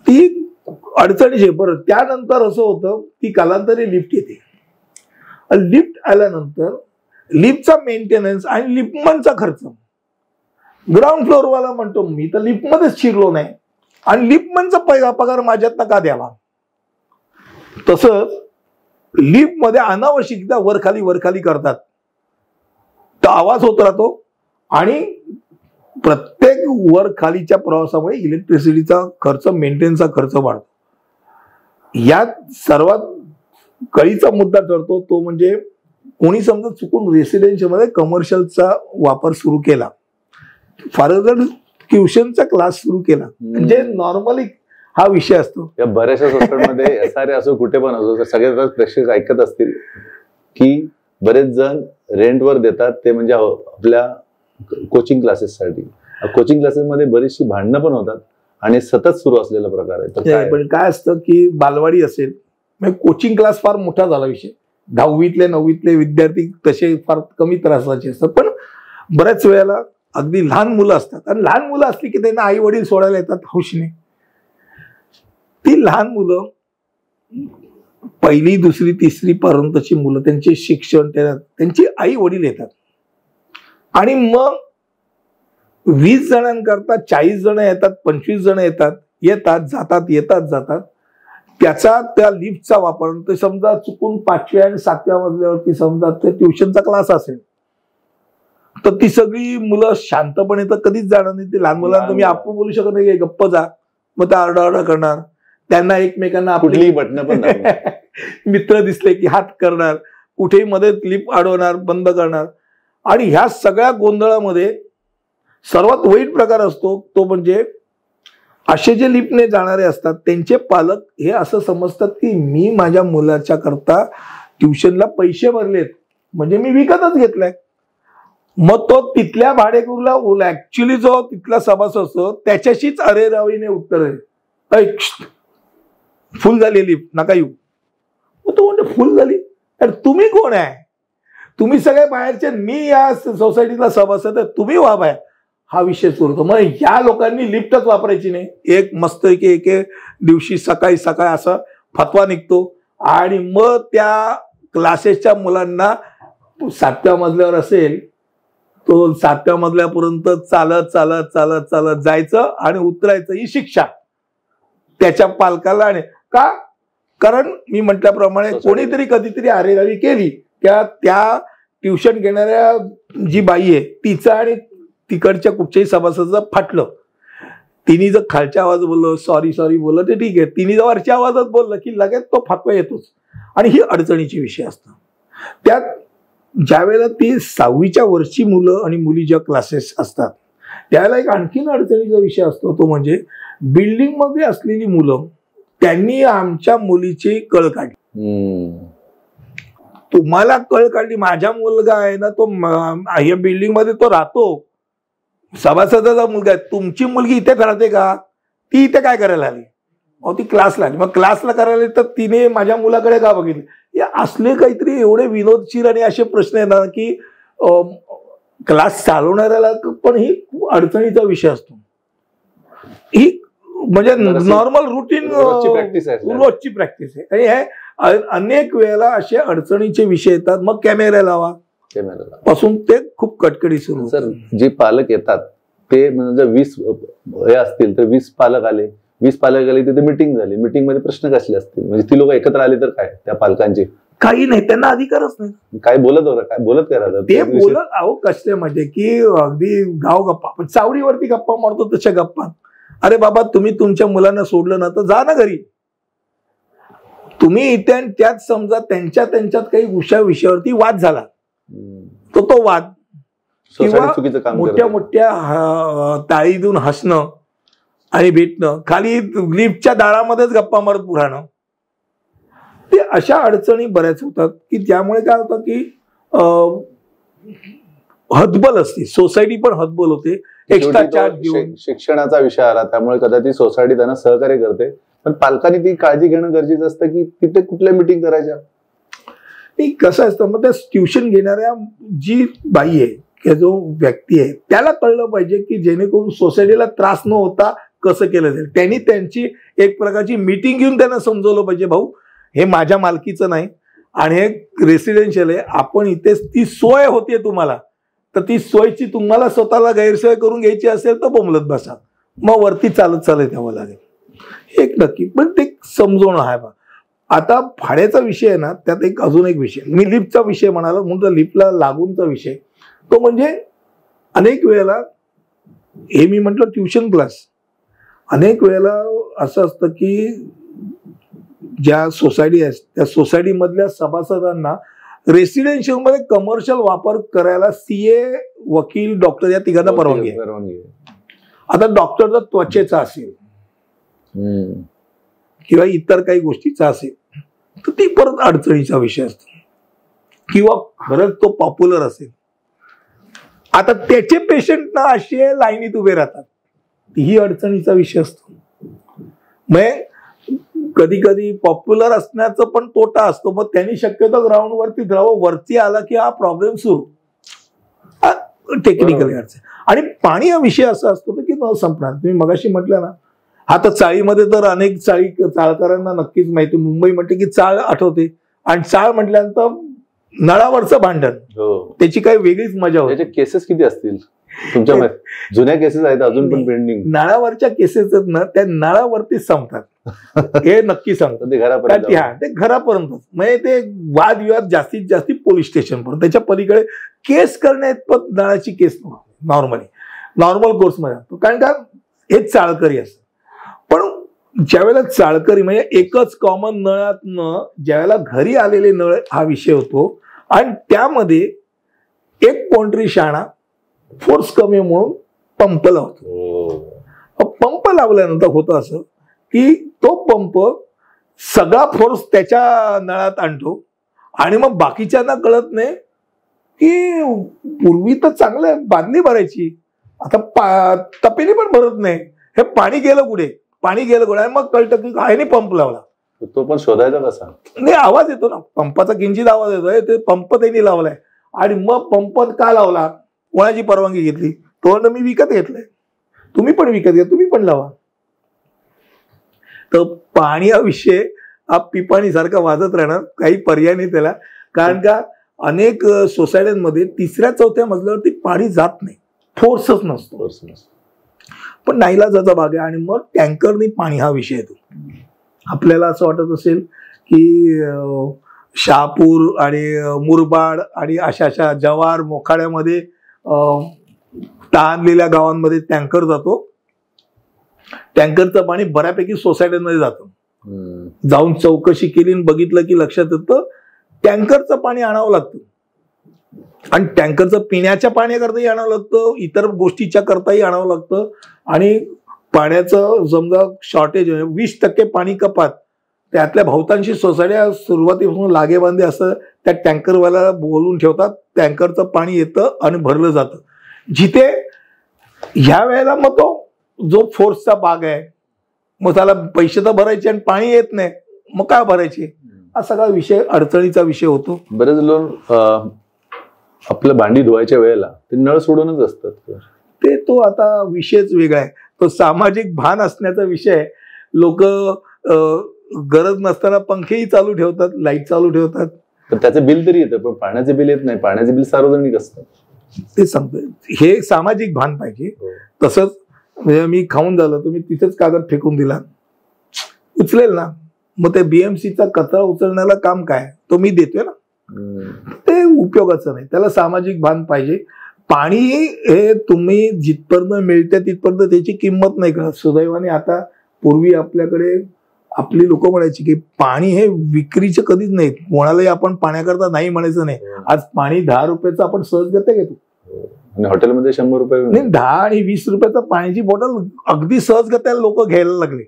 ती अडचणीची. बरं, त्यानंतर असं होतं की कालांतरी लिफ्ट येते. लिफ्ट आल्यानंतर लिफ्टचा मेंटेनन्स आणि लिफ्टमनचा खर्च ग्राउंड फ्लोअरवाला म्हणतो मी तर लिफ्टमध्येच शिरलो नाही आणि लिफ्टमनचा पगार माझ्यातनं का द्यावा. तसंच लिफ्टमध्ये अनावश्यकता वरखाली करतात, तर आवाज होत राहतो आणि प्रत्येक वर खालीच्या प्रवासामुळे इलेक्ट्रिसिटीचा खर्च, मेंटेनन्सचा खर्च वाढतो. यात सर्वात कळीचा मुद्दा ठरतो तो म्हणजे कोणी समजा चुकून रेसिडेन्शियलमध्ये कमर्शियलचा वापर सुरू केला, फार ट्युशनचा क्लास सुरू केला, म्हणजे नॉर्मली हा विषय असतो. या बऱ्याचशा सोसायटीमध्ये एसआरए असो कुठे पण असो, सगळे प्रेक्षक ऐकत असतील की बरेच जण रेंटवर देतात, ते म्हणजे आपल्या कोचिंग क्लासेससाठी. कोचिंग क्लासेसमध्ये बरीचशी भांडणं पण होतात आणि सतत सुरू असलेला प्रकार आहे. तर पण काय असतं की बालवाडी असेल, कोचिंग क्लास फार मोठा झाला विषय. 10वीतले 9वीतले विद्यार्थी तसे फार कमी त्रासाचे असतात, पण बऱ्याच वेळेला अगदी लहान मुलं असतात आणि लहान मुलं असली की त्यांना आई वडील सोडायला येतात हौशीने. ती लहान मुलं 1ली, 2री, 3री पर्यंतची मुलं, त्यांचे शिक्षण, त्यांची आई वडील येतात आणि मग 20 जणांकरता 40 जण येतात, 25 जण येतात जातात. त्याचा त्या लिफ्टचा वापर, ते समजा चुकून 5व्या आणि 7व्या मजल्यावरती समजा ते ट्युशनचा क्लास असेल, तर ती सगळी मुलं शांतपणे तर कधीच जाणार नाही. ते लहान मुलांना तुम्ही आपण बोलू शकत नाही गप्प जा, मग ते आरडाओरडा करणार, त्यांना एकमेकांना कुठलीही बटणं पण मित्र दिसले की हात करणार, कुठेही मध्ये लिफ्ट अडवणार, बंद करणार. आणि ह्या सगळ्या गोंधळामध्ये सर्वात वाईट प्रकार असतो तो म्हणजे असे जे लिफ्टने जाणारे असतात त्यांचे पालक हे असं समजतात की मी माझ्या मुलाच्या करता ट्युशनला पैसे भरलेत म्हणजे मी विकतच घेतलाय. मग तो तिथल्या भाडेकरूला ऍक्च्युली जो तिथला सभासद असतो त्याच्याशीच अरेरावीने उत्तर आहे, फुल झाली लिफ्ट नका येऊ. मग तो म्हणतो फुल झाली, अरे तुम्ही कोण आहे, तुम्ही सगळे बाहेरचे, मी या सोसायटीला सभासद आहे, तुम्ही वा बाहेर. हा विषय सुरू होतो. मग ह्या लोकांनी लिफ्टच वापरायची नाही. एक मस्त एक दिवशी सकाळी असा फतवा निघतो आणि मग त्या क्लासेसच्या मुलांना 7व्या मजल्यावर असेल तो 7व्या मजल्यापर्यंत चालत जायचं आणि उतरायचं ही शिक्षा त्याच्या पालकाला. आणि का, कारण मी म्हटल्याप्रमाणे कोणीतरी कधीतरी आरेरावी केली, त्या ट्युशन घेणाऱ्या जी बाई आहे तिचं आणि तिकडच्या कुठच्याही सभासदाचं फाटलं. तिने जर खालच्या आवाज बोललं, सॉरी बोललं ते ठीक आहे, तिने जर वरच्या आवाजात बोललं की लगेच तो फतवा येतोच. आणि ही अडचणीची विषय असतात. त्यात ज्यावेळेला ती 6वीच्या वरची मुलं आणि मुली ज्या क्लासेस असतात त्यावेळेला एक आणखीन अडचणीचा विषय असतो तो म्हणजे बिल्डिंग मध्ये असलेली मुलं, त्यांनी आमच्या मुलीची कळ काढली. तुम्हाला कळ काढली, माझा मुलगा आहे ना तो या बिल्डिंग मध्ये तो राहतो, सभासदाचा मुलगा आहे, तुमची मुलगी इथेच राहते का, ती इथे काय करायला आली, ती क्लासला आली, मग क्लासला करायला तर तिने माझ्या मुलाकडे का बघितलं. या असले काहीतरी एवढे विनोदशीर आणि असे प्रश्न येतात की क्लास चालवणाऱ्याला पण ही खूप अडचणीचा विषय असतो. ही म्हणजे नॉर्मल रुटीन रोजची प्रॅक्टिस आहे. आणि हे अनेक वेळेला असे अडचणीचे विषय येतात. मग कॅमेरा लावा पासून ते खूप कटकडी सुरू. सर, जे पालक येतात ते म्हणजे 20 हे असतील तर 20 पालक आले, 20 पालक आले, तिथे मिटिंग झाली, मिटिंग मध्ये प्रश्न कसले असतील, म्हणजे ती लोक एकत्र आले तर काय त्या पालकांचे काही नाही, त्यांना अधिकारच नाही. काय बोलत होता, काय बोलत काय राहतात ते बोलत आहो कसले म्हणजे की अगदी गाव गप्पा, पण चावडीवरती गप्पा मारतो तशा गप्पा. अरे बाबा, तुम्ही तुमच्या मुलांना सोडलं ना तर जा ना घरी. तुम्ही इथे आणि त्यात समजा त्यांच्यात काही विषयावरती वाद झाला, तो वाद किंवा मोठ्या ताळी देऊन हसणं आणि भेटणं, खाली लिफ्टच्या दारामध्येच गप्पा मारत राहणं, ते अशा अडचणी बऱ्याच होतात की ज्यामुळे काय होतं की हतबल असते, सोसायटी पण हतबल होते. एक्स्ट्रा चार्ज देऊन शिक्षणाचा विषय आला त्यामुळे कदाचित सोसायटी त्यांना सहकार्य करते, पण पालकांनी ती काळजी घेणं गरजेचं असतं की तिथे कुठल्या मीटिंग करायच्या. कसं असतं, मग त्या ट्युशन घेणाऱ्या जी बाई आहे किंवा जो व्यक्ती आहे त्याला कळलं पाहिजे की जेणेकरून सोसायटीला त्रास न होता कसं केलं जाईल. त्यांनी त्यांची एक प्रकारची मीटिंग घेऊन त्यांना समजवलं पाहिजे, भाऊ हे माझ्या मालकीचं नाही आणि हे रेसिडेन्शियल आहे, आपण इथे ती सोय होते तुम्हाला, तर ती सोयची तुम्हाला स्वतःला गैरसोय करून घ्यायची असेल तर बोंबलत बसा, मग वरती चालत यावं लागेल. एक नक्की, पण ते समजवणं आहे बा. आता भाड्याचा विषय आहे ना, त्यात अजून एक विषय, मी लिफ्टचा विषय म्हणाला म्हणून लिफ्टला लागूनचा विषय, तो म्हणजे अनेक वेळेला हे मी म्हटलं ट्युशन क्लास, अनेक वेळेला असं असतं की ज्या सोसायटी आहे त्या सोसायटी मधल्या सभासदांना रेसिडेन्शियल मध्ये कमर्शियल वापर करायला सीए, वकील, डॉक्टर या तिघांना परवानगी आहे. आता डॉक्टर जर त्वचेचा असेल किंवा इतर काही गोष्टीचा असेल तर ती परत अडचणीचा विषय असतो, किंवा खरंच तो पॉप्युलर असेल. आता त्याचे पेशंट ना असे लाईनीत उभे राहतात, ही अडचणीचा विषय असतो. मग कधी कधी पॉप्युलर असण्याचं पण तोटा असतो, मग त्यांनी शक्यतो ग्राउंड वरती जावं, वरती आला की हा प्रॉब्लेम सुरू, टेक्निकली अडचण. आणि पाणी हा विषय असा असतो की न संपणार. तुम्ही मगाशी म्हटलं ना, आता चाळीमध्ये तर अनेक चाळकरांना नक्कीच माहिती, मुंबई म्हटलं की चाळ आठवते, आणि चाळ म्हटल्यानंतर नळावरचं भांडण, त्याची काही वेगळीच मजा होती. केसेस किती असतील तुमच्या जुन्या केसेस आहेत अजून पण पेंडिंग? नळावरच्या केसेस ना त्या नळावरतीच संपतात, हे नक्की सांगतात. ते घरापर्यंत, म्हणजे ते वादविवाद जास्तीत जास्त पोलीस स्टेशन पर्यंत, त्याच्या पलीकडे केस करण्यात पण नळाची केस नॉर्मल कोर्समध्ये, कारण का हेच चाळकरी असतं. पण ज्यावेळेला चाळकरी म्हणजे एकच कॉमन नळातनं ज्यावेळेला घरी आलेले नळ हा विषय होतो, आणि त्यामध्ये एक कोणतरी शाणा फोर्स कमी म्हणून पंप लावतो. पंप लावल्यानंतर होतं असं की तो पंप सगळा फोर्स त्याच्या नळात आणतो, आणि मग बाकीच्यांना कळत नाही की पूर्वी तर चांगलं बादली भरायची, आता तपेली पण भरत नाही, हे पाणी गेलं कुठे, आणि मग कळतं की ह्याने पंप लावला. तो पण शोधायचा कसा? नाही, आवाज येतो ना पंपाचा, किंचित आवाज येतोय, ते पंप त्यांनी लावलाय. आणि मग पंप का लावला, कोणाची परवानगी घेतली, तो मी विकत घेतलाय, तुम्ही पण विकत घ्या, तुम्ही पण लावा. तर पाणी हा विषय हा पिपाणी सारखा वाजत राहणार, काही पर्याय नाही त्याला. कारण का अनेक सोसायट्यांमध्ये 3ऱ्या-4थ्या मजल्यावरती पाणी जात नाही, फोर्सच नसतो, पण नाईलाजाचा भाग आहे. आणि मग टँकरनी पाणी हा विषय येतो. आपल्याला असं वाटत असेल की शहापूर आणि मुरबाड आणि अशा जव्हार मोखाड्यामध्ये ताणलेल्या गावांमध्ये टँकर जातो, टँकरचं पाणी बऱ्यापैकी सोसायट्यांमध्ये जातं. जाऊन चौकशी केली आणि बघितलं की लक्षात येतं टँकरचं पाणी आणावं लागतं, आणि टँकरचं पिण्याच्या पाण्याकरताही आणावं लागतं, इतर गोष्टीच्या करताही आणावं लागतं. आणि पाण्याचं समजा शॉर्टेज 20% पाणी कपात, त्यातल्या बहुतांशी सोसायट्या सुरुवातीपासून लागेबांधे असं त्या टँकरवाल्याला बोलून ठेवतात, टँकरचं पाणी येतं आणि भरलं जातं. जिथे ह्या वेळेला मग तो जो फोर्सचा भाग आहे, मग त्याला पैसे तर भरायचे आणि पाणी येत नाही, मग काय भरायचे, हा सगळा विषय अडचणीचा विषय होतो. बरेच लोक आपलं भांडी धुवायच्या वेळेला ते नळ सोडूनच असतात. ते तो आता विषयच वेगळा आहे, तो सामाजिक भान असण्याचा विषय. लोक गरज नसताना पंखेही चालू ठेवतात, लाईट चालू ठेवतात, पण त्याचं बिल तरी येतं, पण पाण्याचे बिल येत नाही. पाण्याचे बिल सार्वजनिक असतं, ते सांगतोय. हे सामाजिक भान पाहिजे. तसंच म्हणजे मी खाऊन झालं, तुम्ही तिथेच कागद फेकून दिला, उचलेल ना, मग ते बीएमसीचा कचरा उचलण्याला काम काय, तो मी देतोय ना, ते उपयोगाचं नाही. त्याला सामाजिक भान पाहिजे. पाणी हे तुम्ही जिथपर्यंत मिळते तिथपर्यंत त्याची किंमत नाही कळत. सुदैवाने आता, पूर्वी आपल्याकडे आपली लोक म्हणायची की पाणी हे विक्रीचं कधीच नाही, कोणालाही आपण पाण्याकरता नाही म्हणायचं नाही. आज पाणी 10 रुपयाचं आपण सहजगत्या घेतो, आणि हॉटेलमध्ये 100 रुपये नाही, 10 आणि 20 रुपयाचं पाण्याची बॉटल अगदी सहजगत्या लोक घ्यायला लागले.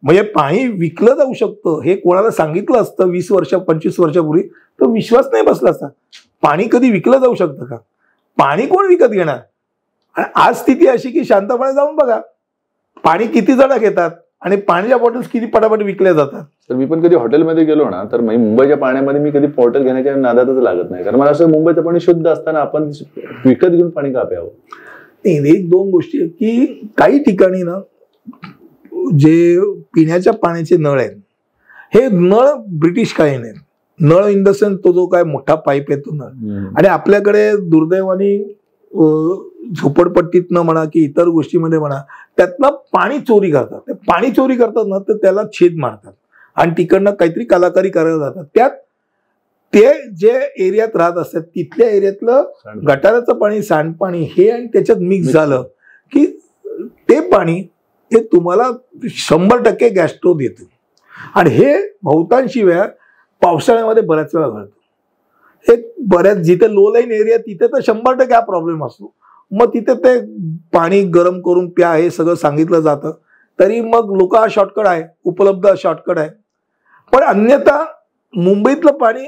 म्हणजे पाणी विकलं जाऊ शकतं हे कोणाला सांगितलं असतं 20 वर्ष 25 वर्षापूर्वी, तो विश्वास नाही बसला असता. पाणी कधी विकलं जाऊ शकतं का? पाणी कोण विकत घेणार? आणि आज स्थिती अशी की शांतपणे जाऊन बघा पाणी किती जण घेतात आणि पाण्याच्या बॉटल्स किती पटापट विकल्या जातात. तर मी पण कधी हॉटेलमध्ये गेलो ना, तर मुंबईच्या पाण्यामध्ये मी कधी बॉटल घेण्याच्या नादातच लागत नाही. कारण मला असं मुंबईचं पाणी शुद्ध असताना आपण विकत घेऊन पाणी का प्यावं? नाही, एक दोन गोष्टी आहेत की काही ठिकाणी ना जे पिण्याच्या पाण्याचे नळ आहेत, हे नळ ब्रिटिश काही नाहीत. नळ इन द सेन्स तो जो काय मोठा पाईप येतो नळ, आणि आपल्याकडे दुर्दैवाने झोपडपट्टीतनं म्हणा की इतर गोष्टीमध्ये म्हणा, त्यातलं पाणी चोरी करतात. ते पाणी चोरी करतात ना, तर त्याला छेद मारतात आणि तिकडनं काहीतरी कलाकारी करायला जातात. त्यात ते जे एरियात राहत असतात तिथल्या एरियातलं गटाराचं पाणी, सांडपाणी हे आणि त्याच्यात मिक्स झालं की ते पाणी हे तुम्हाला 100% गॅस्ट्रो देतं. आणि हे बहुतांशी वेळा पावसाळ्यामध्ये बऱ्याच वेळा घडतं. एक बऱ्याच जिथे लो लाईन एरिया तिथे तर 100% हा प्रॉब्लेम असतो. मग तिथे ते पाणी गरम करून प्या हे सगळं सांगितलं जातं, तरी मग लोक हा शॉर्टकट आहे, उपलब्ध शॉर्टकट आहे. पण अन्यथा मुंबईतलं पाणी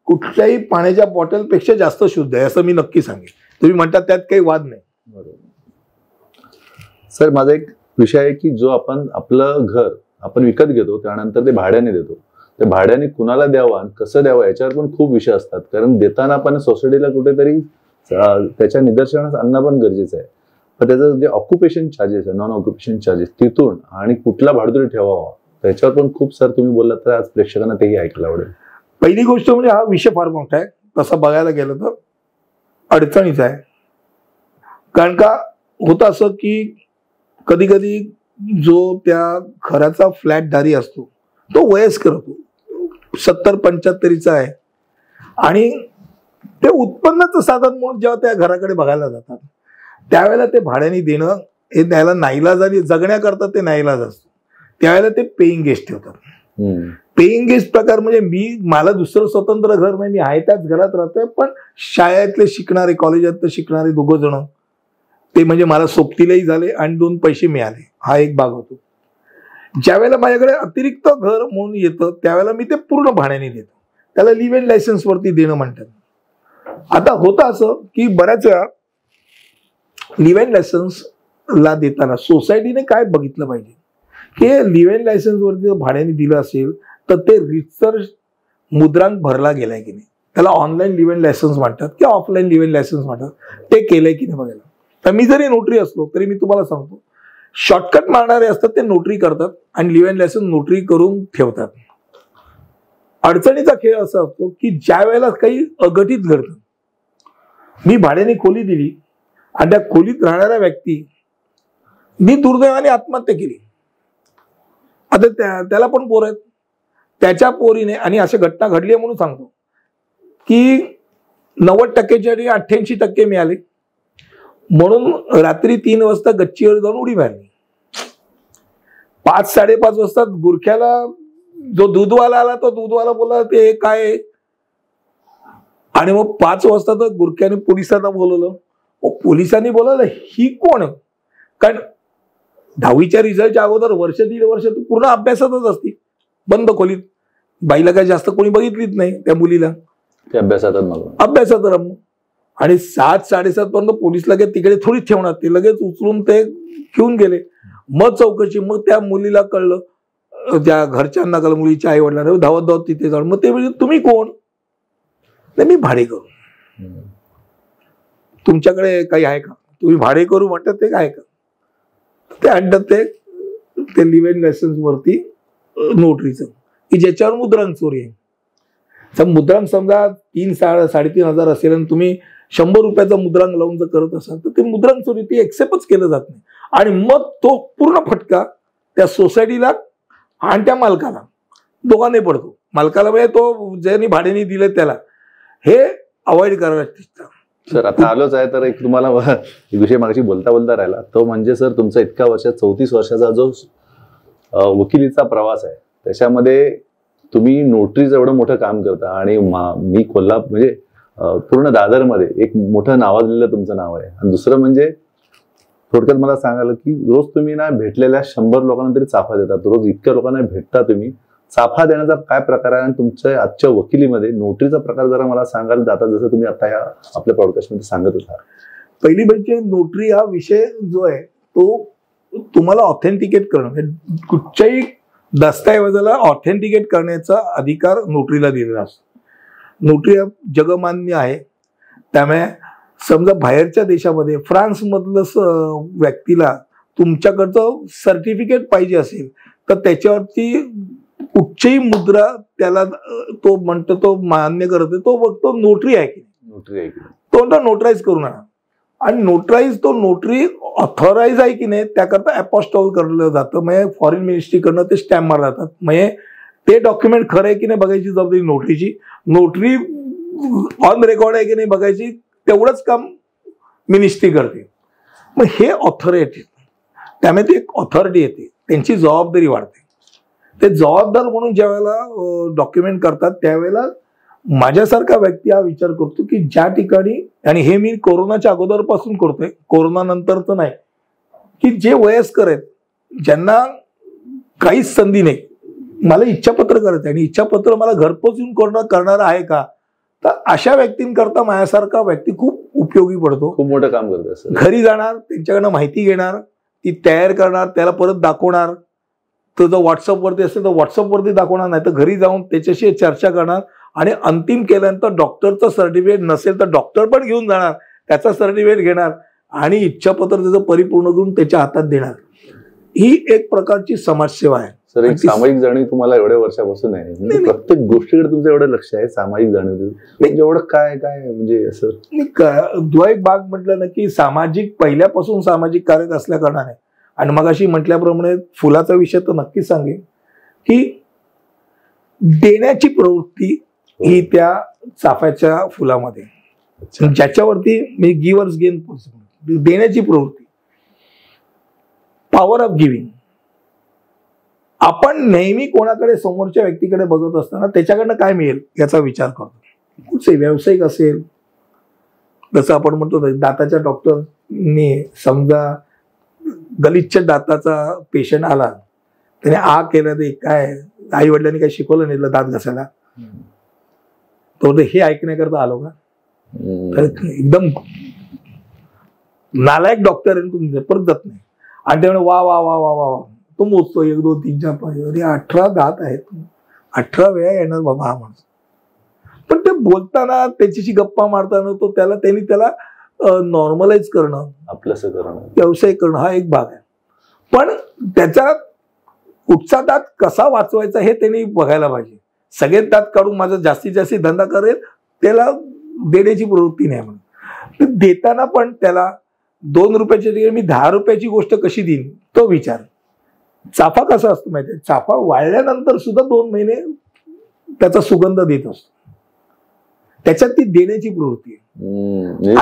कुठल्याही पाण्याच्या बॉटलपेक्षा जास्त शुद्ध आहे असं मी नक्की सांगेन. तुम्ही म्हणता त्यात काही वाद नाही. सर, माझा एक विषय आहे की जो आपण आपलं घर आपण विकत घेतो त्यानंतर ते भाड्याने देतो, ते भाड्याने कुणाला द्यावं आणि कसं द्यावं याच्यावर पण खूप विषय असतात. कारण देताना पण सोसायटीला कुठेतरी त्याच्या निदर्शनास आणणं पण गरजेचं आहे. पण त्याचं जे ऑक्युपेशन चार्जेस आहे, नॉन ऑक्युपेशन चार्जेस, तिथून आणि कुठला भाडोत्री ठेवावा त्याच्यावर पण खूप सर तुम्ही बोललात, तर आज प्रेक्षकांना तेही ऐकायला आवडेल. पहिली गोष्ट म्हणजे हा विषय फार मोठा आहे. तसं बघायला गेलं तर अडचणीचा आहे. कारण का होतं असं की कधी कधी जो त्या घराचा फ्लॅटधारी असतो तो वयस्कर होतो, 70-75चा आहे, आणि ते उत्पन्नाचं साधन म्हणून जेव्हा त्या घराकडे बघायला जातात त्यावेळेला ते भाड्याने देणं हे त्याला नाईलाजाने जगण्याकरता ते नाईलाज असतो. त्यावेळेला ते पेईंग गेस्ट ठेवतात. पेईंग गेस्ट प्रकार म्हणजे मला दुसरं स्वतंत्र घर नाही, मी आहे त्याच घरात राहतोय, पण शाळेतले शिकणारे, कॉलेजात शिकणारे 2 जण ते म्हणजे मला सोबतीलाही झाले आणि 2 पैसे मिळाले, हा एक भाग होतो. ज्यावेळेला माझ्याकडे अतिरिक्त घर म्हणून येतं त्यावेळेला मी ते पूर्ण भाड्याने देतो. त्याला लिव्ह इन लायसन्स वरती देणं म्हणतात. आता होतं असं की बऱ्याच वेळा लिव्ह इन लायसन्स ला देताना सोसायटीने काय बघितलं पाहिजे की लिव्ह इन लायसन्स वरती भाड्याने दिलं असेल तर ते रितसर मुद्रांक भरला गेलाय की नाही, त्याला ऑनलाईन लिव्ह इन लायसन्स म्हणतात किंवा ऑफलाईन लिव्ह इन लायसन्स म्हणतात, ते केलंय की नाही बघायला. तर मी जरी नोटरी असलो तरी मी तुम्हाला सांगतो, शॉर्टकट मारणारे असतात ते नोटरी करतात आणि लिव्ह इन लायसन्स नोटरी करून ठेवतात. अडचणीचा खेळ असा असतो की ज्या वेळेला काही अघटित घडतं, मी भाड्याने खोली दिली आणि त्या खोलीत राहणाऱ्या व्यक्ती मी दुर्दैवाने आत्महत्या केली, आता त्याला पण पोर आहेत, त्याच्या पोरीने, आणि अशा घटना घडली म्हणून सांगतो की 90%च्या 88% मिळाले म्हणून रात्री 3 वाजता गच्चीवर जाऊन उडी मारली. 5-5:30 वाजता गुरख्याला जो दूधवाला आला तो दूधवाला बोलला ते काय, आणि मग 5 वाजता तर गुरख्याने पोलिसांना बोलवलं. पोलिसांनी बोलवलं ही कोण, कारण 10वीच्या रिझल्टच्या अगोदर 1-1.5 वर्ष तू पूर्ण अभ्यासातच असती, बंद खोलीत, बाईला काय जास्त कोणी बघितलीच नाही, त्या मुलीला ते अभ्यासात रम. आणि 7-7:30 पर्यंत पोलीस लगेच तिकडे थोडीच ठेवणार, ते लगेच उचलून ते घेऊन गेले. मग चौकशी, मग त्या मुलीला कळलं, त्या घरच्यांना कळलं, मुलीच्या आई वडिलांना, धावत तिथे जाऊन मग ते म्हणजे तुम्ही कोण, नाही मी भाडे करू, तुमच्याकडे काही आहे का, तुम्ही भाडे करू म्हणतात ते काय का, ते आणतात ते लिव्ह इन लायसन्स वरती नोटरीचं की ज्याच्यावर मुद्रांक चोरी आहे. मुद्रांक समजा 3-3.5 असेल आणि तुम्ही 100 रुपयाचा मुद्रांक लावून जर करत असाल तर ते मुद्रांक चोरी ती एक्सेप्टच केलं जात नाही. आणि मग तो पूर्ण फटका त्या सोसायटीला आणि त्या मालकाला दोघांनाही पडतो. मालकाला म्हणजे तो ज्यांनी भाड्याने दिले त्याला हे अवॉइड करायला. सर आता आलोच आहे तर एक तुम्हाला एक विषय मागाशी बोलता बोलता राहिला तो म्हणजे सर तुमचा इतक्या वर्षात 34 वर्षाचा जो वकिलीचा प्रवास आहे त्याच्यामध्ये तुम्ही नोटरीचं एवढं मोठं काम करता आणि मी कोल्हापूर म्हणजे पूर्ण दादरमध्ये एक मोठं नावाजलेलं तुमचं नाव आहे. आणि दुसरं म्हणजे थोडक्यात मला सांगायला की रोज तुम्ही ना भेटलेल्या 100 लोकांना तरी चाफा देतात. रोज इतक्या लोकांना भेटता तुम्ही. चाफा देण्याचा काय प्रकार आहे आणि तुमच्या आजच्या वकिलीमध्ये नोटरीचा प्रकार जरा मला सांगायला जाता जसं तुम्ही आता या आपल्या पॉडकास्टमध्ये सांगत होता. पहिली म्हणजे नोटरी हा विषय जो आहे तो तुम्हाला ऑथेंटिकेट करणं, कुठच्याही दस्तऐवजाला ऑथेंटिकेट करण्याचा अधिकार नोटरीला दिलेला असतो. नोटरी जगमान्य आहे. त्यामुळे समजा बाहेरच्या देशामध्ये फ्रान्समधलं व्यक्तीला तुमच्याकडचं सर्टिफिकेट पाहिजे असेल तर त्याच्यावरती कुठचीही मुद्रा त्याला तो म्हणतो तो मान्य करतो तो बघतो नोटरी आहे की नोटरी आहे की तो नोटराईज करून आणा. आणि नोटराईज तो नोटरी ऑथॉराईज आहे की नाही त्याकरता अपॉस्टॉल करलं जातं. म्हणजे फॉरेन मिनिस्ट्रीकडनं ते स्टॅम्प मारले जातात. म्हणजे ते डॉक्युमेंट खरं आहे की नाही बघायची जबाबदारी नोटरीची. नोटरी ऑन रेकॉर्ड आहे की नाही बघायची तेवढंच काम मिनिस्ट्री करते. मग हे ऑथॉरिटी त्यामुळे ती एक ऑथॉरिटी येते त्यांची जबाबदारी वाढते. ते जबाबदार म्हणून ज्या वेळेला डॉक्युमेंट करतात त्यावेळेला माझ्यासारखा व्यक्ती हा विचार करतो की ज्या ठिकाणी आणि हे मी कोरोनाच्या अगोदरपासून करतोय कोरोना नंतरचं नाही की जे वयस्कर आहेत ज्यांना काहीच संधी नाही मला इच्छापत्र करायचं आणि इच्छापत्र मला घरपोच येऊन करणार आहे का तर अशा व्यक्तींकरता माझ्यासारखा व्यक्ती खूप उपयोगी पडतो. खूप मोठं काम करतो. घरी जाणार त्यांच्याकडनं माहिती घेणार ती तयार करणार त्याला परत दाखवणार. तो जर व्हॉट्सअपवरती असेल तर व्हॉट्सअपवरती दाखवणार नाही तर घरी जाऊन त्याच्याशी चर्चा करणार आणि अंतिम केल्यानंतर डॉक्टरचं सर्टिफिकेट नसेल तर डॉक्टर पण घेऊन जाणार त्याचा सर्टिफिकेट घेणार आणि इच्छापत्र त्याचं परिपूर्ण करून त्याच्या हातात देणार. ही एक प्रकारची समाजसेवा आहे. सर एक सामाजिक जाणीव तुम्हाला एवढ्या वर्षापासून आहे म्हणजे प्रत्येक गोष्टीकडे तुमचं एवढं लक्ष आहे. सामाजिक जाणीव म्हणजे एवढं काय काय म्हणजे असं दुआ एक भाग म्हटलं ना की सामाजिक पहिल्यापासून सामाजिक कार्य असल्या कारणाने आणि मग अशी म्हटल्याप्रमाणे फुलाचा विषय तर नक्कीच सांगेन की देण्याची प्रवृत्ती ही त्या चाफ्याच्या फुलामध्ये ज्याच्यावरती मी गिव्हर्स गेन देण्याची प्रवृत्ती पॉवर ऑफ गिव्हिंग. आपण नेहमी कोणाकडे समोरच्या व्यक्तीकडे बघत असताना त्याच्याकडनं काय मिळेल याचा विचार करतो. कुठचे व्यावसायिक असेल जसं आपण म्हणतो दाताच्या डॉक्टरने समजा गलिच्छ दाताचा पेशंट आला त्याने केलं ते काय आई वडिलांनी काय शिकवलं नाही दात घासायला तो हे ऐकण्याकरता आलो का तर एकदम नालायक डॉक्टर आहे तुम्ही परत जात नाही. आणि त्यामुळे वा वा वा वा वा तो मोजतो 1 2 3 4 5 18 दात आहेत 18 वेळा येणार बाबा हा माणूस. पण ते बोलताना त्याच्याशी गप्पा मारताना तो त्यांनी त्याला नॉर्मलाइज करणं आपलंसं करणं व्यवसाय करणं हा एक भाग आहे. पण त्याचा कुठचा दात कसा वाचवायचा हे त्यांनी बघायला पाहिजे. सगळेच दात काढून माझा जास्तीत जास्त धंदा करेल त्याला देण्याची प्रवृत्ती नाही म्हणून देताना पण त्याला 2 रुपयाच्या ठिकाणी मी 10 रुपयाची गोष्ट कशी देईन तो विचार. चाफा कसा असतो माहितीये चाफा वाळल्यानंतर सुद्धा 2 महिने त्याचा सुगंध देत असतो. त्याच्यात ती देण्याची प्रवृत्ती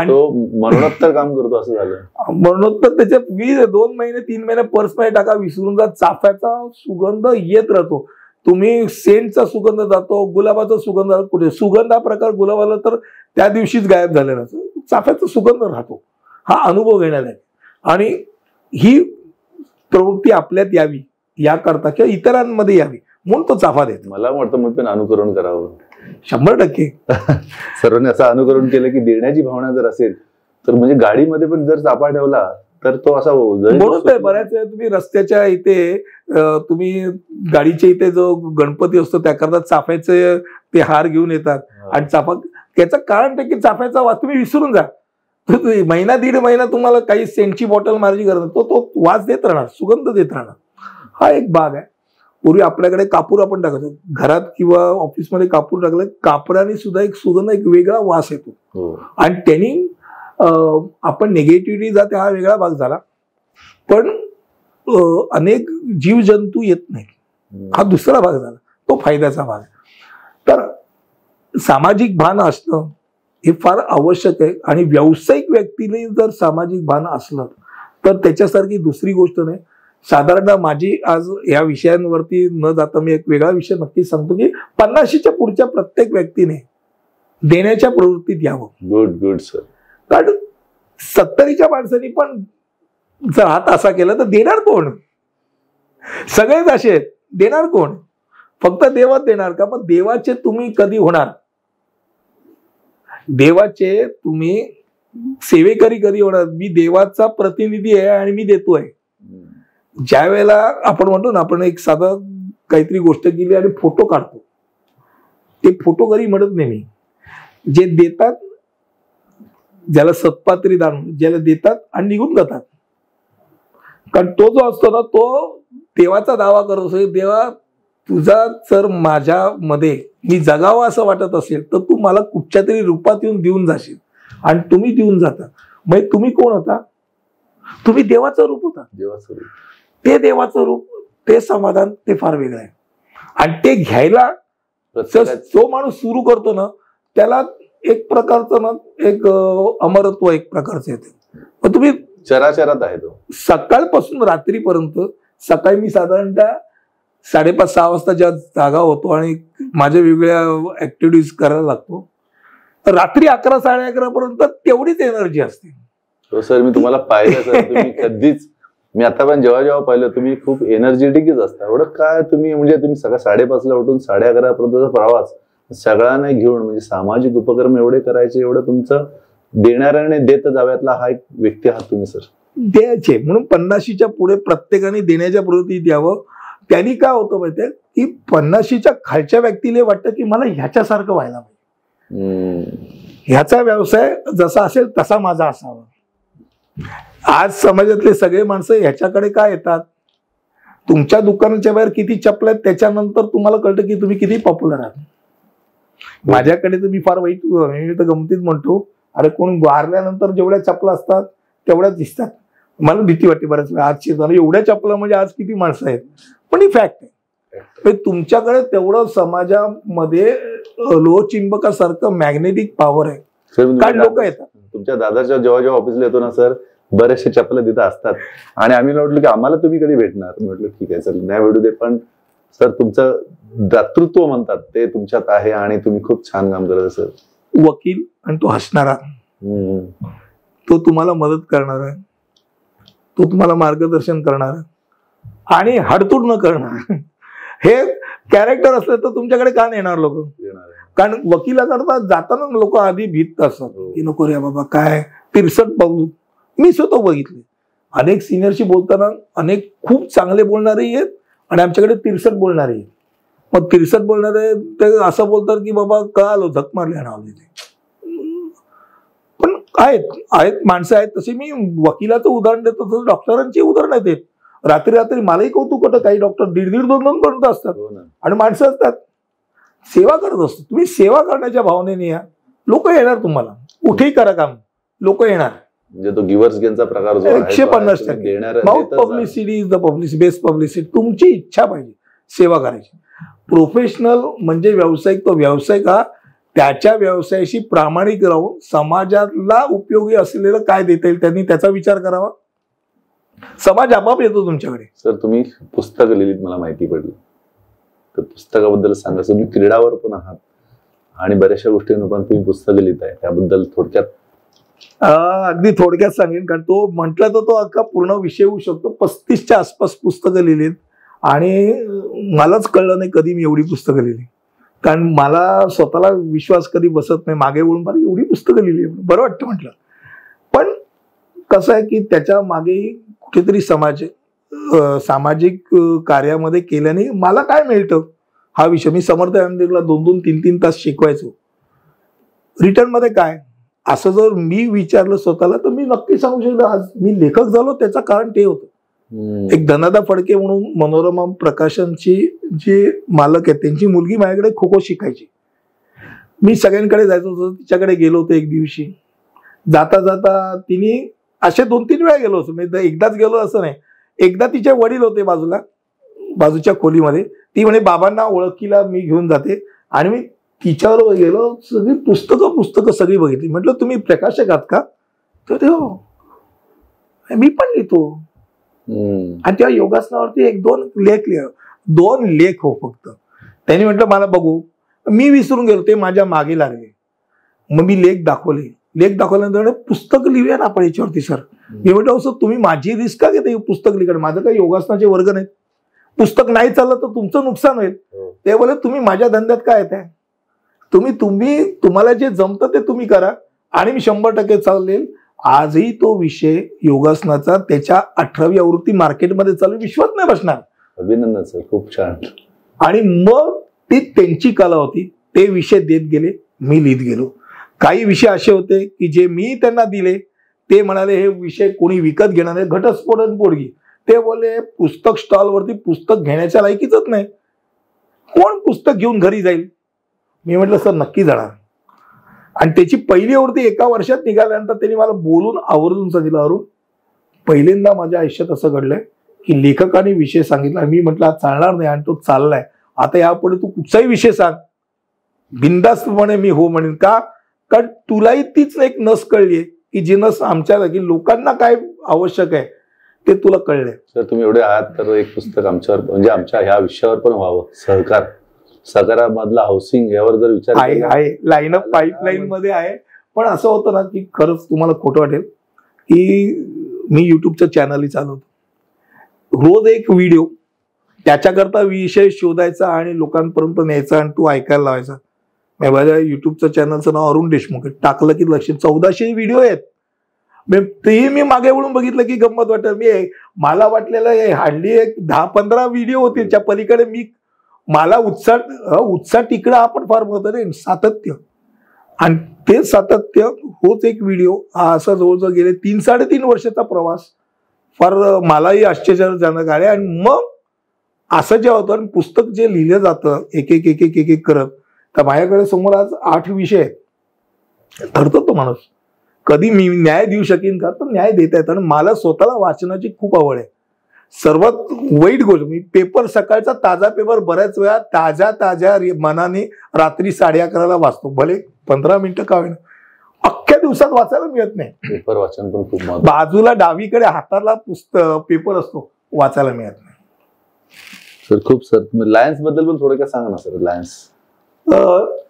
तो मरणोत्तर काम करतो असं झालं. मरणोत्तर त्याच्यात 2 महिने 3 महिने पर्समध्ये टाका विसरून जा चाफ्याचा सुगंध येत राहतो. तुम्ही सेंटचा सुगंध जातो गुलाबाचा सुगंध कुठे सुगंध हा प्रकार गुलाबाला तर त्या दिवशीच गायब झालेला असतो. चाफ्याचा सुगंध राहतो हा अनुभव घेण्यात आहे. आणि ही प्रवृत्ती आपल्यात यावी याकरता किंवा इतरांमध्ये यावी म्हणून तो चाफा देतो. मला वाटतं मग पण अनुकरण करावं 100%. सर्वांनी असं अनुकरण केलं की देण्याची भावना जर असेल तर म्हणजे गाडीमध्ये पण जर चाफा ठेवला तर तो असा म्हणून बऱ्याच वेळा तुम्ही रस्त्याच्या इथे तुम्ही गाडीच्या इथे जो गणपती असतो त्याकरता चाफ्याचे ते हार घेऊन येतात आणि चाफा त्याचं कारण ते की चाफ्याचा वास तुम्ही विसरून जा. महिना 1.5 महिना तुम्हाला काही सेंटची बॉटल मारायची गरज नाही तो वास देत राहणार सुगंध देत राहणार. हा एक भाग आहे. पूर्वी आपल्याकडे कापूर आपण टाकायचो घरात किंवा ऑफिसमध्ये कापूर टाकलं कापराने सुद्धा एक सुगंध एक वेगळा वास येतो आणि त्यांनी आपण निगेटिव्हिटी जाते हा वेगळा भाग झाला. पण अनेक जीवजंतू येत नाही हा दुसरा भाग झाला. तो फायद्याचा भाग आहे. तर सामाजिक भान असणं हे फार आवश्यक आहे आणि व्यावसायिक व्यक्तीने जर सामाजिक भान असलं तर त्याच्यासारखी दुसरी गोष्ट नाही. साधारण माझी आज या विषयांवरती न जाता मी एक वेगळा विषय नक्कीच सांगतो की 50च्या पुढच्या प्रत्येक व्यक्तीने देण्याच्या प्रवृत्तीत यावं. Good good sir. कारण 70च्या माणसांनी पण जर हात असा केला तर देणार कोण? सगळेच असे आहेत, देणार कोण? फक्त देवच देणार का? पण देवाचे तुम्ही कधी होणार? देवाचे तुम्ही सेवेकरी कधी होणार? मी देवाचा प्रतिनिधी आहे आणि मी देतोय. ज्या वेळेला आपण म्हणतो ना, आपण एक साधं काहीतरी गोष्ट केली आणि फोटो काढतो, ते फोटो कधी म्हणत नाही मी. जे देतात, ज्याला सत्पात्री दान, ज्याला देतात आणि निघून जातात. कारण तो जो असतो ना, तो देवाचा दावा करत असतो. देवा, तुझा जर माझ्यामध्ये मी जगावं असं वाटत असेल तर तू मला कुठच्या तरी रूपात येऊन देऊन जाशील. आणि तुम्ही देऊन जाता. म्हणजे तुम्ही कोण होता? तुम्ही देवाचं रूप होता. देवाचं रूप, ते देवाचं रूप, ते समाधान, ते फार वेगळं आहे. आणि ते घ्यायला जो माणूस सुरू करतो ना, त्याला एक प्रकारचं ना एक अमरत्व एक प्रकारचं येते. पण तुम्ही चराचरात आहे तो. सकाळपासून रात्रीपर्यंत, सकाळी मी साधारणतः 5:30-6 वाजता ज्या जागा होतो आणि माझ्या वेगवेगळ्या ऍक्टिव्हिटीज करायला लागतो, रात्री 11-11:30 पर्यंत तेवढीच एनर्जी असते. हो सर, मी तुम्हाला पाहिलं सर, तुम्ही कधीच, मी आता पण जेव्हा पाहिलं तुम्ही खूप एनर्जेटिकच असता. एवढं काय तुम्ही, म्हणजे तुम्ही सकाळ 5:30 उठून 11:30 पर्यंतचा प्रवास सगळ्यांना घेऊन, म्हणजे सामाजिक उपक्रम एवढे करायचे, एवढं तुमचं देणाऱ्याने देत जाव्यातला हा एक व्यक्ती आहात तुम्ही सर. द्यायचे म्हणून 50च्या पुढे प्रत्येकाने देण्याच्या प्रवृत्तीत यावं. त्यांनी काय होतं माहितीये की 50च्या खालच्या व्यक्तीला वाटतं की मला ह्याच्यासारखं व्हायला पाहिजे, ह्याचा व्यवसाय जसा असेल तसा माझा असावा. आज समाजातले सगळे माणसं ह्याच्याकडे काय येतात? तुमच्या दुकानाच्या बाहेर किती चपल आहेत त्याच्यानंतर तुम्हाला कळतं की तुम्ही किती पॉप्युलर आहात. माझ्याकडे तर मी फार वाईट, मी तर गमतीत म्हणतो, अरे कोण वारल्यानंतर जेवढ्या चपला असतात तेवढ्याच दिसतात. मला भीती वाटते बऱ्याच वेळा, आजची एवढ्या चपला म्हणजे आज किती माणसं आहेत. पण ही फॅक्ट आहे. तुमच्याकडे तेवढं समाजामध्ये लोहचिंबकासारखं मॅग्नेटिक पॉवर आहे. कारण लोक येतात. तुमच्या दादाच्या जेव्हा ऑफिसला येतो ना सर, बरेचसे चपल तिथं असतात आणि आम्ही म्हटलं की आम्हाला तुम्ही कधी भेटणार. म्हटलं ठीक आहे सर, नाही भेटू दे, पण सर तुमचं दातृत्व म्हणतात ते तुमच्यात आहे आणि तुम्ही खूप छान काम करत सर. वकील आणि तो हसणारा, तो तुम्हाला मदत करणारा, तो तुम्हाला मार्गदर्शन करणारा आणि हडतूड न करणार, हे कॅरेक्टर असलं तर तुमच्याकडे का येणार लोक? कारण वकिलाकरता जाताना लोक आधी भीत असतात की नको रे बाबा, काय तिरसट बघू. मी स्वतः बघितले अनेक सिनियरशी बोलताना, अनेक खूप चांगले बोलणारे आहेत आणि आमच्याकडे तिरसट बोलणारे आहेत. मग तिरसट बोलणारे ते असं बोलतात की बाबा का आलो, झक मारले नावले ते. पण आहेत माणसं आहेत तसे. मी वकिलाचं उदाहरण देतो तसं डॉक्टरांची उदाहरण देत. रात्री मलाही कौतुक होतं, काही डॉक्टर 1.5-1.5, 2-2 पर्यंत असतात आणि माणसं असतात, सेवा करत असतो. तुम्ही सेवा करण्याच्या भावनेने या, लोक येणार तुम्हाला. कुठेही करा काम, लोक येणार. म्हणजे तो गिव्हर्स गेनचा प्रकार जो 150%. Mouth publicity is the best publicity. तुमची इच्छा पाहिजे सेवा करायची. प्रोफेशनल म्हणजे व्यावसायिक, तो व्यावसायिक हा त्याच्या व्यवसायाशी प्रामाणिक राहून समाजाला उपयोगी असलेलं काय देता येईल त्यांनी त्याचा विचार करावा. समाज आपोआप येतो तुमच्याकडे. सर तुम्ही पुस्तक लिहिलीत, मला माहिती पडली, तर पुस्तकाबद्दल सांगा. तुम्ही क्रीडावर पण आहात आणि बऱ्याचशा गोष्टींवर पण तुम्ही पुस्तकं लिहिताय, त्याबद्दल थोडक्यात. अगदी थोडक्यात सांगेन, कारण तो म्हटलं तर तो अख्खा पूर्ण विषय होऊ शकतो. 35च्या आसपास पुस्तकं लिहिलीत आणि मलाच कळलं नाही कधी मी एवढी पुस्तकं लिहिली. कारण मला स्वतःला विश्वास कधी बसत नाही, मागे वळून मला एवढी पुस्तकं लिहिली, बरं वाटतं म्हटलं. पण कसं आहे की त्याच्या मागे कुठेतरी सामाजिक कार्यामध्ये केल्याने मला काय मिळतं हा विषय. मी समर्थ एमडीला 2-2, 3-3 तास शिकवायचो. रिटर्न मध्ये काय असं जर मी विचारलं स्वतःला तर मी नक्की सांगू शकतो आज मी लेखक झालो त्याचं कारण ते होतं. एक धनादा फडके म्हणून मनोरमा प्रकाशनची जे मालक आहेत त्यांची मुलगी माझ्याकडे खो खो शिकायची. मी सगळ्यांकडे जायचो होतो, तिच्याकडे गेलो होतो. एक दिवशी जाता जाता तिने असे 2-3 वेळा गेलो होतो, मी एकदाच गेलो असं नाही. एकदा तिचे वडील होते बाजूच्या खोलीमध्ये, ती म्हणे बाबांना ओळखीला मी घेऊन जाते, आणि मी तिच्यावर गेलो, सगळी पुस्तकं सगळी बघितली. म्हटलं तुम्ही प्रकाशक आहात का? तर ते हो, मी पण लिहितो. आणि तेव्हा योगासनावरती 2 लेख हो फक्त. त्यांनी म्हटलं मला बघू, मी विसरून गेलो, ते माझ्या मागे लागले. मग मी लेख दाखवल्यानंतर पुस्तक लिहूया ना आपण याच्यावरती सर. मी म्हटलं सर तुम्ही माझी रिस्क का घेता पुस्तक लिहिणं, माझं काही योगासनाचे वर्ग नाहीत, पुस्तक नाही चाललं तर तुमचं नुकसान होईल. ते बोले तुम्ही माझ्या धंद्यात काय येत आहे, तुम्हाला जे जमतं ते तुम्ही करा, आणि मी 100% चालेल. आजही तो विषय योगासनाचा त्याच्या 18वी आवृत्ती मार्केटमध्ये चालू, विश्वास नाही बसणार. अभिनंदन सर, खूप छान. आणि मग ती त्यांची कला होती, ते विषय देत गेले, मी लिहित गेलो. काही विषय असे होते की जे मी त्यांना दिले, ते म्हणाले हे विषय कोणी विकत घेणार नाही, घटस्फोट आणि पोडगी. ते बोलले पुस्तक स्टॉलवरती पुस्तक घेण्याच्या लायकीच नाही, कोण पुस्तक घेऊन घरी जाईल. मी म्हटलं सर नक्की जाणार. आणि त्याची पहिली आवृत्ती 1 वर्षात निघाल्यानंतर त्यांनी मला बोलून आवर्जून सांगितलं, अरुण पहिल्यांदा माझ्या आयुष्यात असं घडलंय की लेखकाने विषय सांगितला, मी म्हटलं चालणार नाही, आणि तो चाललाय. आता यापुढे तू कुठचाही विषय सांग, बिनधास्तपणे मी हो म्हणेन. का? कारण तुलाही तीच एक नस कळलीये की जी नस आमच्या जागी लोकांना काय आवश्यक आहे ते तुला कळलंय. सर तुम्ही एवढे आहात तर एक पुस्तक आमच्यावर, म्हणजे आमच्या ह्या विषयावर पण व्हावं. सहकारामधला हाऊसिंग यावर जर विचार आहे, लाईन ऑफ पाईपलाईन मध्ये आहे. पण असं होतं ना की खरंच तुम्हाला खोटं वाटेल की मी युट्यूबचं चॅनलही चालवतो, रोज एक व्हिडिओ, त्याच्याकरता विषय शोधायचा आणि लोकांपर्यंत न्यायचा आणि तू ऐकायला लावायचा. माझ्या युट्यूबचं चॅनलचं नाव अरुण देशमुख आहे. टाकलं की लक्ष 1400 व्हिडिओ आहेत. तेही मी मागे वळून बघितलं की गंमत वाटत. मला वाटलेलं हार्डली 10-15 व्हिडिओ होते, त्या पलीकडे मला उत्साह टिकणं आपण फार महत्वाचं, सातत्य. आणि ते सातत्य होच एक व्हिडिओ हा असा जवळजवळ गेले 3-3.5 वर्षाचा प्रवास फार मलाही आश्चर्यजनक आहे. आणि मग असं जे होतं पुस्तक जे लिहिलं जातं एक एक करत, तर माझ्याकडे समोर आज 8 विषय आहेत. ठरतो तो माणूस कधी मी न्याय देऊ शकेन का, तर न्याय देता येतं. आणि मला स्वतःला वाचनाची खूप आवड आहे. सर्वात वाईट गोष्ट, मी पेपर सकाळचा ताजा पेपर बऱ्याच वेळा ताज्या मनाने रात्री 11:30 वाचतो, भले 15 मिनिटं का होईना. अख्ख्या दिवसात वाचायला मिळत नाही. पेपर वाचन पण खूप बाजूला डावीकडे हाताला पेपर असतो, वाचायला मिळत नाही. सर खूप. सर लायन्स बद्दल पण थोडं काय सांगा ना सर. लायन्स,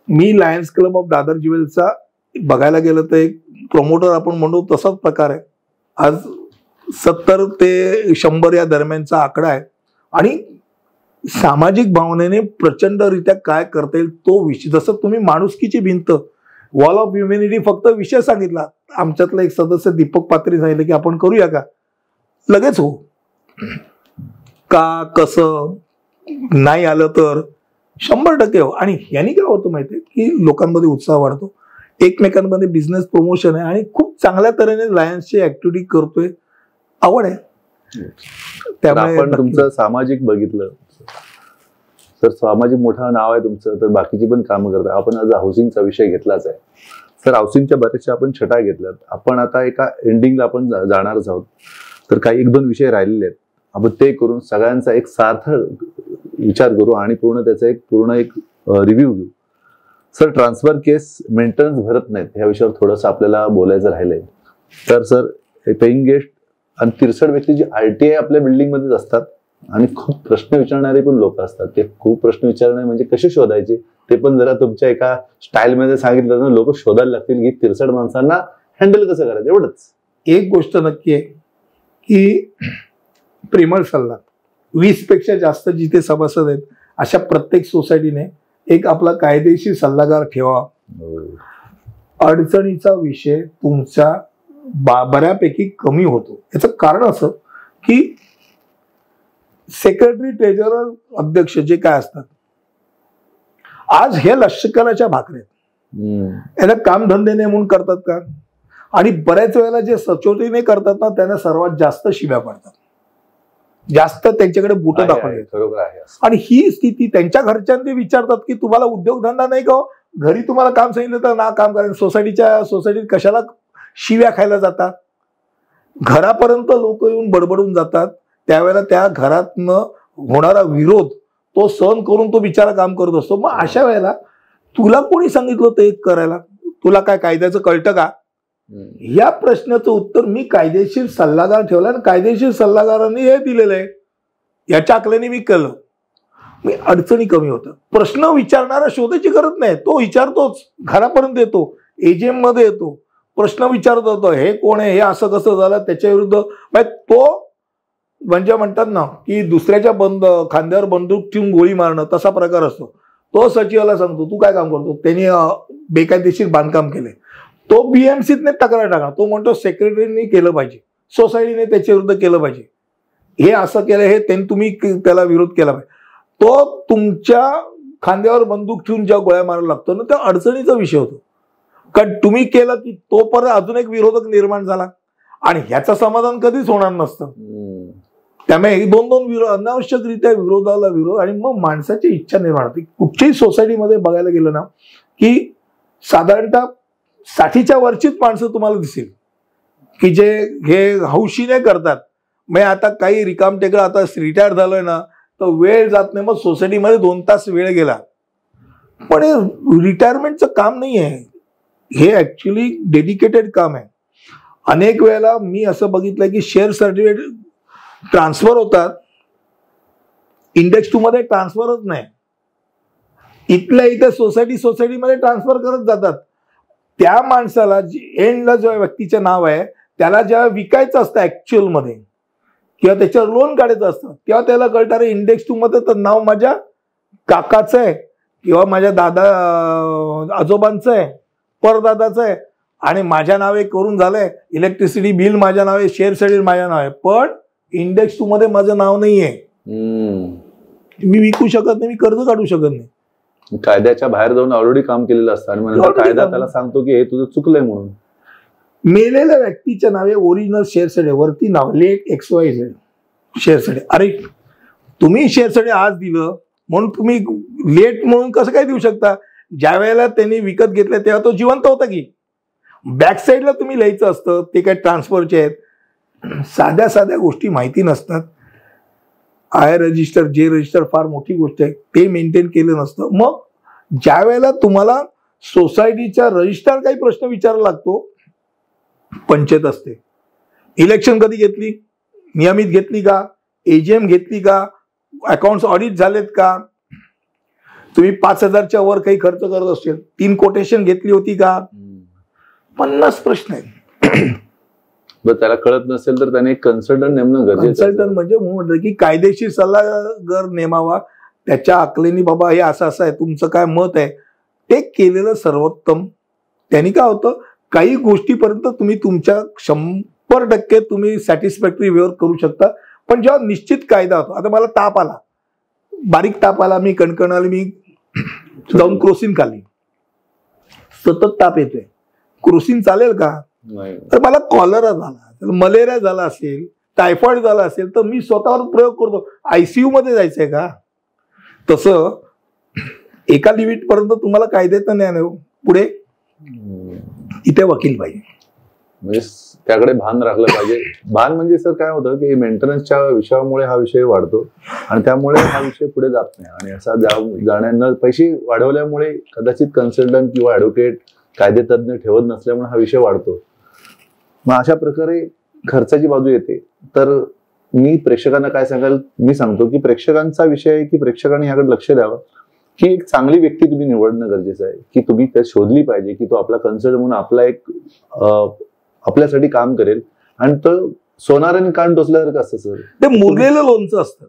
मी लायन्स क्लब ऑफ दादर ज्वेल्सचा बघायला गेलं तर एक प्रमोटर आपण म्हणतो तसाच प्रकार आहे. आज 70 ते 100 या दरम्यानचा आकडा आहे. आणि सामाजिक भावनेने प्रचंडरित्या काय करता येईल तो विषय, जसं तुम्ही माणुसकीची भिंत, वॉल ऑफ ह्युमॅनिटी फक्त विषय सांगितला, आमच्यातला एक सदस्य दीपक पात्री सांगितलं की आपण करूया का, लगेच हो. का कसं नाही आलं तर 100% हो. आणि यांनी काय होतं माहितीये की लोकांमध्ये उत्साह वाढतो, एकमेकांमध्ये बिझनेस प्रमोशन आहे, आणि खूप चांगल्या तऱ्हेने लायन्सची ऍक्टिव्हिटी करतोय. आवड आहे. त्यामुळे आपण तुमचं सामाजिक बघितलं तर सामाजिक मोठं नाव आहे तुमचं, तर बाकीची पण कामं करता. आपण आज हाऊसिंगचा विषय घेतलाच आहे सर. हाऊसिंगच्या बऱ्याचशा आपण छटा घेतल्यात. आपण आता एका एंडिंगला आपण जाणारच आहोत, तर काही 1-2 विषय राहिलेले आहेत. आपण ते करून सगळ्यांचा एक सार्थक विचार करू आणि पूर्ण एक रिव्ह्यू घेऊ. सर ट्रान्सफर केस मेंटेनन्स भरत नाहीत, ह्या विषयावर थोडंसं आपल्याला बोलायचं राहिलंय. तर सर पेईंग गेस्ट आणि 63 व्यक्ती जी RTI आपल्या बिल्डिंगमध्येच असतात, आणि खूप प्रश्न विचारणारे पण लोक असतात. ते खूप प्रश्न विचारणारे म्हणजे कसे शोधायचे ते पण जरा तुमच्या एका स्टाईलमध्ये सांगितलं तर लोक शोधायला लागतील की 63 माणसांना हँडल कसं करायचं. एवढंच एक गोष्ट नक्की आहे की प्रेमळ सल्ला, 20 पेक्षा जास्त जिथे सभासद आहेत अशा प्रत्येक सोसायटीने एक आपला कायदेशीर सल्लागार ठेवा. अडचणीचा विषय तुमच्या बऱ्यापैकी कमी होतो. याचं कारण असं की सेक्रेटरी, ट्रेझरर, अध्यक्ष जे काय असतात, आज हे लष्कराच्या भाकऱ्या, याला कामधंदे नेमून करतात का, आणि बऱ्याच वेळेला जे सचोटीने करतात ना त्यांना सर्वात जास्त शिव्या पडतात, जास्त त्यांच्याकडे बोट दाखवले. आणि ही स्थिती त्यांच्या घरच्यांनी विचारतात की तुम्हाला उद्योगधंदा नाही का, घरी तुम्हाला काम सांगितलं तर ना काम करायचं, सोसायटीत कशाला शिव्या खायला जातात. घरापर्यंत लोक येऊन बडबडून जातात. त्यावेळेला त्या घरातनं होणारा विरोध तो सहन करून तो बिचारा काम करत असतो. मग अशा वेळेला तुला कोणी सांगितलं ते करायला? तुला काय कायद्याचं कळतं का? या प्रश्नाचं उत्तर मी कायदेशीर सल्लागार ठेवला आणि कायदेशीर सल्लागारांनी हे दिलेलं आहे. याच्या आकल्याने मी केलं. मी अडचणी कमी होतात. प्रश्न विचारणारा शोधायची गरज नाही, तो विचारतोच, घरापर्यंत येतो, एजीएम मध्ये येतो, प्रश्न विचारत होतो, हे कोण आहे, हे असं कसं झालं, त्याच्या विरुद्ध तो म्हणजे म्हणतात ना की दुसऱ्याच्या खांद्यावर बंदूक ठेवून गोळी मारणं तसा प्रकार असतो. तो सचिवाला सांगतो तू काय काम करतो, त्यांनी बेकायदेशीर बांधकाम केले, तो बीएमसीतने तक्रार टाका, तो म्हणतो सेक्रेटरीने केलं पाहिजे, सोसायटीने त्याच्या विरुद्ध केलं पाहिजे, हे असं केलं, हे त्यांनी तुम्ही त्याला विरोध केला पाहिजे. तो तुमच्या खांद्यावर बंदूक ठेवून ज्या गोळ्या मारायला लागतो ना, त्या अडचणीचा विषय होतो. कारण तुम्ही केलं की तो परत अजून एक विरोधक निर्माण झाला आणि ह्याचं समाधान कधीच होणार नसतं. त्यामुळे दोन अनावश्यकरित्या विरोधाला विरोध आणि मग माणसाची इच्छा निर्माण होते. कुठच्याही सोसायटीमध्ये बघायला गेलं ना की साधारणतः 60च्या वरचीच माणसं तुम्हाला दिसेल की जे हे हौशीने करतात. मग आता काही रिकाम टेकड आता रिटायर झालोय ना तर वेळ जात नाही, मग सोसायटीमध्ये 2 तास वेळ गेला. पण हे रिटायरमेंटचं काम नाही आहे, हे ऍक्च्युली डेडिकेटेड काम आहे. अनेक वेळेला मी असं बघितलंय की शेअर सर्टिफिकेट ट्रान्सफर होतात, इंडेक्स 2 मध्ये ट्रान्सफरच नाही, इथल्या इथे सोसायटीमध्ये ट्रान्सफर करत जातात. त्या माणसाला एंडला जो व्यक्तीचं नाव आहे त्याला जेव्हा विकायचं असतं ऍक्च्युअल मध्ये किंवा त्याच्यावर लोन काढायचं असतं तेव्हा त्याला कळतं अरे इंडेक्स 2 मध्ये तर नाव माझ्या काकाचं आहे किंवा माझ्या दादा आजोबांचं आहे, परदादाचं आहे आणि माझ्या नावे करून झालंय, इलेक्ट्रिसिटी बिल माझ्या नावे, शेअर सर्टिफिकेट माझ्या नावे, पण इंडेक्स 2 मध्ये माझं नाव नाहीये. मी विकू शकत नाही, मी कर्ज काढू शकत नाही. कायद्याच्या बाहेर जाऊन ऑलरेडी काम केलेलं असतं आणि कायदा त्याला सांगतो की हे तुझं चुकलंय म्हणून. मेलेल्या व्यक्तीच्या नावे ओरिजिनल शेअर सर्टिफिकेट वरती now let XYZ share certificate. अरे तुम्ही शेअर सर्टिफिकेट आज दिलं म्हणून तुम्ही लेट म्हणून कसं काय देऊ शकता? ज्या वेळेला त्यांनी विकत घेतलं तेव्हा तो जिवंत होता की. बॅक साईडला तुम्ही लिहायचं असतं ते काय ट्रान्सफरचे आहेत. साध्या साध्या गोष्टी माहिती नसतात. आय रजिस्टर, जे रजिस्टर फार मोठी गोष्ट आहे, ते मेंटेन केलं नसतं. मग ज्या वेळेला तुम्हाला सोसायटीच्या रजिस्टर काही प्रश्न विचारायला लागतो, पंचायत असते, इलेक्शन कधी घेतली, नियमित घेतली का, एजीएम घेतली का, अकाउंट्स ऑडिट झालेत का, तुम्ही 5,000च्या वर काही खर्च करत असेल, 3 कोटेशन घेतली होती का, 50 प्रश्न आहेत. त्याला कळत नसेल तर त्याने एक कन्सल्टंट नेमणं गरजेचं. कन्सल्टंट म्हणजे म्हटलं की कायदेशीर सल्लागार नेमावा, त्याच्या अकलेनी बाबा हे असं असं आहे, तुमचं काय मत आहे, ते केलेलं सर्वोत्तम. त्यांनी काय होतं, काही गोष्टीपर्यंत तुम्ही तुमच्या 100% तुम्ही सॅटिस्फॅक्टरी वेवर करू शकता. पण जेव्हा निश्चित कायदा होतो, आता मला ताप आला, बारीक ताप आला, मी कणकण आली, मी जाऊन क्रोसिन खाल्ली, सतत ताप येतोय, क्रोसिन चालेल का? तर मला कॉलरा झाला, मलेरिया झाला असेल, टायफॉइड झाला असेल तर मी स्वतःवर प्रयोग करतो. ICU मध्ये जायचंय का? तसं एका लिमिट पर्यंत तुम्हाला कायद्याचं ज्ञान पुढे इथे वकील पाहिजे, म्हणजे त्याकडे भान राखलं पाहिजे. भान म्हणजे सर काय होतं की मेंटेनन्सच्या विषयामुळे हा विषय वाढतो आणि त्यामुळे हा विषय पुढे जात नाही आणि असा जाण्यानं पैसे वाढवल्यामुळे कदाचित कन्सल्टंट किंवा ऍडव्होकेट कायदेतज्ञ ठेवत नसल्यामुळे हा विषय वाढतो. मग अशा प्रकारे खर्चाची बाजू येते. तर मी प्रेक्षकांना काय सांगाल, मी सांगतो की प्रेक्षकांचा विषय आहे की प्रेक्षकांनी याकडे लक्ष द्यावं की एक चांगली व्यक्ती तुम्ही निवडणं गरजेचं आहे, की तुम्ही त्या शोधली पाहिजे की तो आपला कन्सल्ट म्हणून आपला एक आपल्यासाठी काम करेल. आणि तो सोनाराने कान टोचल्यासारखं असतं सर, ते मुरलेलं लोणचं असतं.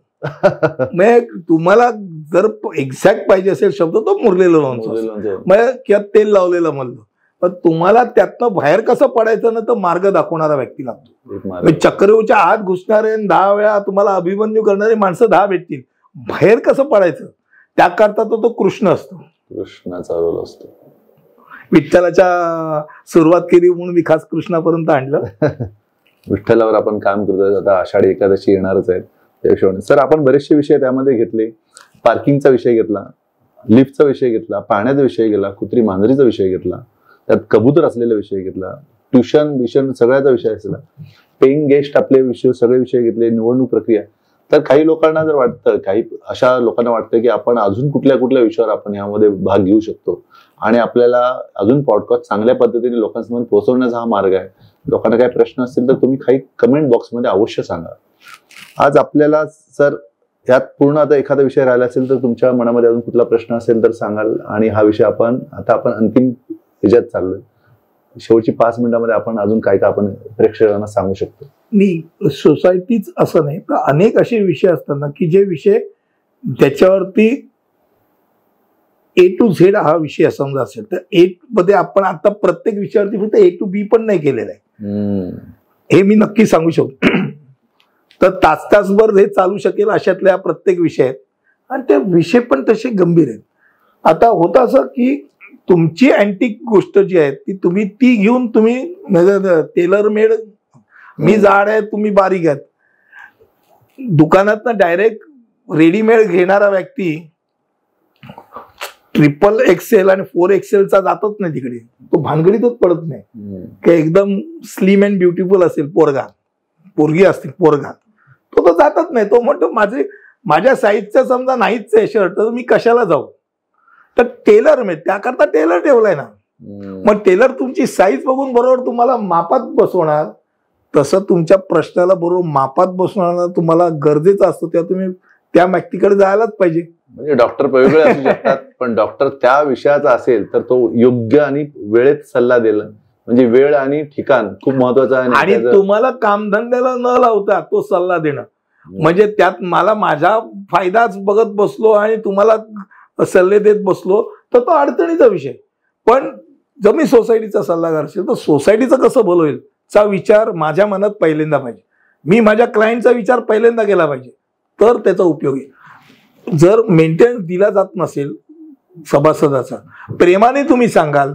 मग तुम्हाला जर एक्झॅक्ट पाहिजे असेल शब्द, तो मुरलेलं लोणचं मग किंवा तेल लावलेलं म्हणलं, पण तुम्हाला त्यातनं बाहेर कसं पडायचं ना तर मार्ग दाखवणारा व्यक्ती लागतो. चक्रव्यूहाच्या आत घुसणारे 10 वेळा तुम्हाला अभिमन्यू करणारे माणसं 10 भेटतील, बाहेर कसं पडायचं त्याकरता तो कृष्ण असतो, कृष्णाचा रोल असतो. विठ्ठलाच्या सुरुवात केली म्हणून मी खास कृष्णापर्यंत आणलं. विठ्ठलावर आपण काम करतोय. आता आषाढी एकादशी येणारच आहेत त्या हिशोबाने. सर आपण बरेचसे विषय त्यामध्ये घेतले. पार्किंगचा विषय घेतला, लिफ्टचा विषय घेतला, पाण्याचा विषय घेतला, कुत्री मांजरीचा विषय घेतला, त्यात कबूतर असलेला विषय घेतला, ट्युशन सगळ्याचा विषय असला, पेईंग गेस्ट आपले विषय सगळे विषय घेतले, निवडणूक प्रक्रिया. तर काही लोकांना जर वाटतं, काही अशा लोकांना वाटतं की आपण अजून कुठल्या कुठल्या विषयावर आपण यामध्ये भाग घेऊ शकतो आणि आपल्याला अजून पॉडकास्ट चांगल्या पद्धतीने लोकांसमोर पोहोचवण्याचा हा मार्ग आहे. लोकांना काही प्रश्न असतील तर तुम्ही काही कमेंट बॉक्समध्ये अवश्य सांगा. आज आपल्याला सर यात पूर्ण आता एखादा विषय राहिला असेल तर तुमच्या मनामध्ये अजून कुठला प्रश्न असेल तर सांगाल. आणि हा विषय आपण अंतिम ह्याच्यात चाललोय. शेवटची 5 मिनिटांमध्ये आपण अजून काय आपण प्रेक्षकांना सांगू शकतो? मी सोसायटीच असं नाही तर अनेक असे विषय असतात ना की जे विषय ज्याच्यावरती A to Z हा विषय समजा असेल तर A मध्ये आपण आता प्रत्येक विषयावरती फक्त A to B पण नाही केलेला आहे, हे मी नक्की सांगू शकतो. तर तासभर हे चालू शकेल अशातल्या प्रत्येक विषय आहेत आणि ते विषय पण तसे गंभीर आहेत. आता होतं असं की तुमची अँटिक गोष्ट जी आहे ती घेऊन तुम्ही टेलर मेड, मी जाड आहे तुम्ही बारीक आहेत, दुकानात डायरेक्ट रेडीमेड घेणारा व्यक्ती XXL आणि 4XL चा जातच नाही तिकडे, तो भानगडीतच पडत नाही की एकदम स्लिम अँड ब्युटिफुल असेल पोरगी असतील पोरगा, तो जातच नाही. तो म्हणतो माझ्या साईजचा समजा नाहीच आहे शर्ट तर मी कशाला जाऊ. तर टेलर मेड त्याकरता टेलर ठेवलाय ना. मग टेलर तुमची साईज बघून बरोबर तुम्हाला मापात बसवणार, तसं तुमच्या प्रश्नाला बरोबर मापात बसवणार तुम्हाला गरजेचं असतं, तेव्हा तुम्ही त्या व्यक्तीकडे जायलाच पाहिजे. म्हणजे डॉक्टर वेगवेगळे असू शकतात पण डॉक्टर त्या विषयाचा असेल तर तो योग्य आणि वेळेत सल्ला दिला. म्हणजे वेळ आणि ठिकाण खूप महत्वाचं आहे. आणि तुम्हाला कामधंद्याला न लावता तो सल्ला देणं, म्हणजे त्यात मला माझा फायदाच बघत बसलो आणि तुम्हाला सल्ले देत बसलो तर तो अडचणीचा विषय. पण जर मी सोसायटीचा सल्लागार असेल तर सोसायटीचं कसं भलं होईल चा विचार माझ्या मनात पहिल्यांदा पाहिजे. मी माझ्या क्लायंटचा विचार पहिल्यांदा केला पाहिजे तर त्याचा उपयोग आहे. जर मेंटेनन्स दिला जात नसेल सभासदाचा, प्रेमाने तुम्ही सांगाल,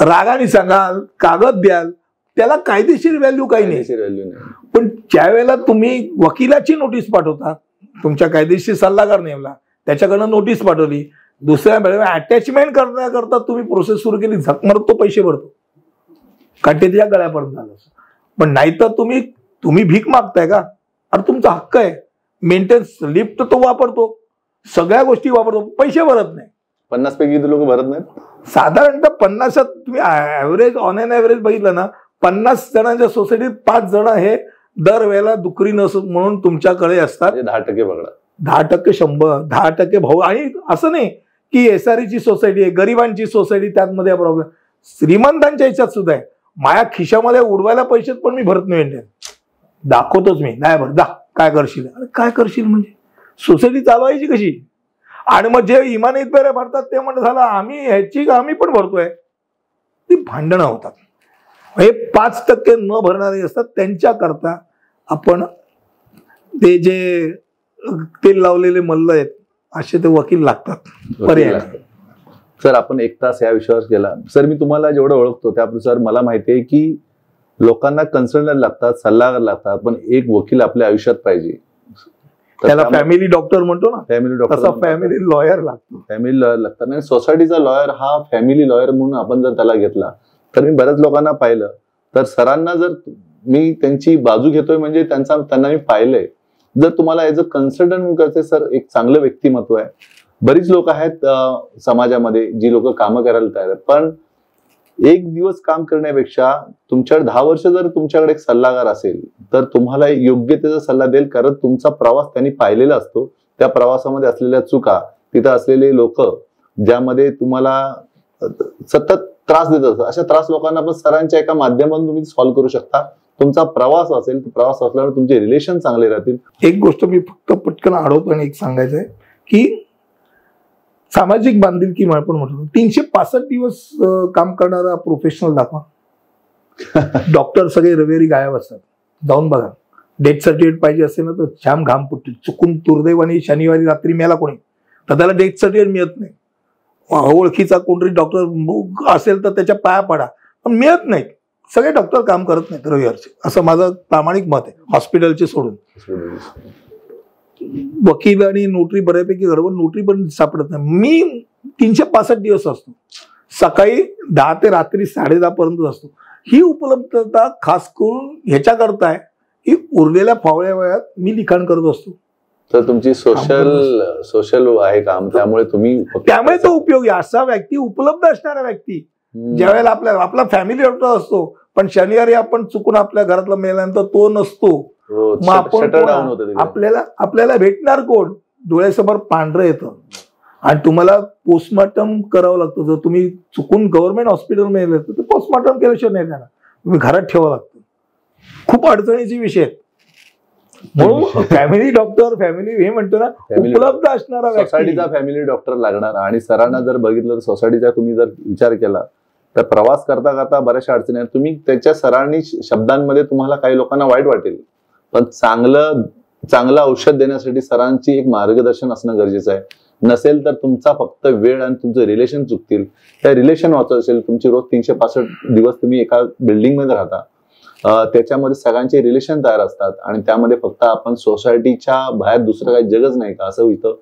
रागाने सांगाल, कागद द्याल, त्याला कायदेशीर व्हॅल्यू काही नाही. पण ज्या वेळेला तुम्ही वकिलाची नोटीस पाठवता, तुमच्या कायदेशीर सल्लागार नेमला, त्याच्याकडनं नोटीस पाठवली, दुसऱ्या वेळेला अटॅचमेंट करण्याकरता तुम्ही प्रोसेस सुरू केली, झक मारत तो पैसे भरतो कारण ते त्याच्या गळ्यापर्यंत झालं. पण नाहीतर तुम्ही भीक मागताय का? अरे तुमचा हक्क आहे. मेंटेनन्स लिफ्ट तो वापरतो, सगळ्या गोष्टी वापरतो, पैसे भरत नाही. 50 पैकी लोक भरत नाहीत. साधारणतः 50 तुम्ही ऍव्हरेज ऑन एन ऍव्हरेज बघितलं ना, 50 जणांच्या सोसायटीत 5 जण हे दरवेळेला दुकरी नस म्हणून तुमच्याकडे असतात. 10% बघा, 10%, 100, 10% भाऊ. आणि असं नाही की SRE ची सोसायटी आहे, गरिबांची सोसायटी, त्यामध्ये प्रॉब्लेम. श्रीमंतांच्या ह्याच्यात सुद्धा आहे. माझ्या खिशामध्ये उडवायला पैसे पण मी भरत नाही, दाखवतोच मी नाही भरत. काय करशील? अरे काय करशील म्हणजे सोसायटी चालवायची कशी? आणि मग जे इमानीत पेरे भरतात ते म्हणत झालं आम्ही पण भरतोय. ती भांडणं होतात. हे 5% न भरणारे असतात, त्यांच्याकरता आपण ते जे तेल लावलेले मल्ल आहेत असे ते वकील लागतात. पर्याय. सर आपण 1 तास या विषयावर गेला. सर मी तुम्हाला जेवढं ओळखतो त्यानुसार मला माहिती आहे की लोकांना कन्सल्टंट लागतात, सल्लागार लागतात, पण एक वकील आपल्या आयुष्यात पाहिजे. त्याला फॅमिली डॉक्टर म्हणतो ना, फॅमिली डॉक्टर, फॅमिली लॉयर लागतो. फॅमिली लॉयर लागतात. आणि सोसायटीचा लॉयर हा फॅमिली लॉयर म्हणून आपण जर त्याला घेतला तर मी बऱ्याच लोकांना पाहिलं तर सरांना जर मी त्यांची बाजू घेतोय म्हणजे त्यांना मी पाहिलंय. जर तुम्हाला ऍज अ कन्सल्टंट म्हणून करायचं सर, एक चांगलं व्यक्तिमत्व आहे. बरीच लोक आहेत समाजामध्ये जी लोक कामं करायला तयार आहेत, पण 1 दिवस काम करण्यापेक्षा तुमच्याकडे 10 वर्ष जर तुमच्याकडे एक सल्लागार असेल तर तुम्हाला योग्य त्याचा सल्ला देईल. कारण तुमचा प्रवास त्यांनी पाहिलेला असतो. त्या प्रवासामध्ये असलेल्या चुका, तिथं असलेले लोक ज्यामध्ये तुम्हाला सतत त्रास देत असतात, अशा त्रास लोकांना पण सरांच्या एका माध्यमातून तुम्ही सॉल्व्ह करू शकता. तुमचा प्रवास असेल, प्रवास असल्यामुळे तुमचे रिलेशन चांगले राहतील. एक गोष्ट मी फक्त पटकन अडवतो आणि एक सांगायचं आहे की सामाजिक बांधिलकी आपण म्हणतो 365 दिवस काम करणारा प्रोफेशनल दाखवा. डॉक्टर सगळे रविवारी गायब असतात, जाऊन बघा. डेथ सर्टिफिकेट पाहिजे असेल ना तर जाम घाम फुटतील. चुकून दुर्दैवाने शनिवारी रात्री मेला कोणी तर त्याला डेथ सर्टिफिकेट मिळत नाही. ओळखीचा कोणतरी डॉक्टर असेल तर त्याच्या पाया पडा, पण मिळत नाही. सगळे डॉक्टर काम करत नाहीत रविवारचे, असं माझं प्रामाणिक मत आहे, हॉस्पिटलचे सोडून. वकील आणि नोटरी बऱ्यापैकी गडबड, नोटरी पण सापडत नाही. मी 365 दिवस असतो, सकाळी 10 ते रात्री 10:30 पर्यंत असतो. ही उपलब्धता खास करून ह्याच्याकरता आहे की उरलेल्या फावल्या वेळात मी लिखाण करत असतो. तर तुमची सोशल आहे काम, त्यामुळे तुम्ही त्यामुळे तो उपयोगी असा व्यक्ती, उपलब्ध असणारा व्यक्ती, ज्यावेळेला आपला फॅमिली डॉक्टर असतो पण शनिवारी आपण चुकून आपल्या घरातला मेल्यानंतर तो नसतो, मग आपण आपल्याला भेटणार कोण? डोळ्यासमोर पांढरं येतं आणि तुम्हाला पोस्टमॉर्टम करावं लागतं. जर तुम्ही चुकून गव्हर्नमेंट हॉस्पिटल मेले तर ते पोस्टमॉर्टम केल्याशिवाय नाही जाणार, तुम्ही घरात ठेवावं लागतं. खूप अडचणीचे विषय आहेत. म्हणून फॅमिली डॉक्टर, फॅमिली हे म्हणतो ना, उपलब्ध असणारा सोसायटीचा फॅमिली डॉक्टर लागणार. आणि सरांना जर बघितलं तर सोसायटीचा तुम्ही जर विचार केला तर प्रवास करता करता बऱ्याचशा अडचणी आहेत. तुम्ही त्याच्या सरांनी शब्दांमध्ये तुम्हाला काही लोकांना वाईट वाटेल, पण चांगलं औषध देण्यासाठी सरांची एक मार्गदर्शन असणं गरजेचं आहे. नसेल तर तुमचा फक्त वेळ आणि तुमचं रिलेशन चुकतील. त्या रिलेशन वाचत असेल, तुमची रोज 365 दिवस तुम्ही एका बिल्डिंगमध्ये राहता, त्याच्यामध्ये सगळ्यांचे रिलेशन तयार असतात आणि त्यामध्ये फक्त आपण सोसायटीच्या बाहेर दुसरं काही जगच नाही का असं होतं.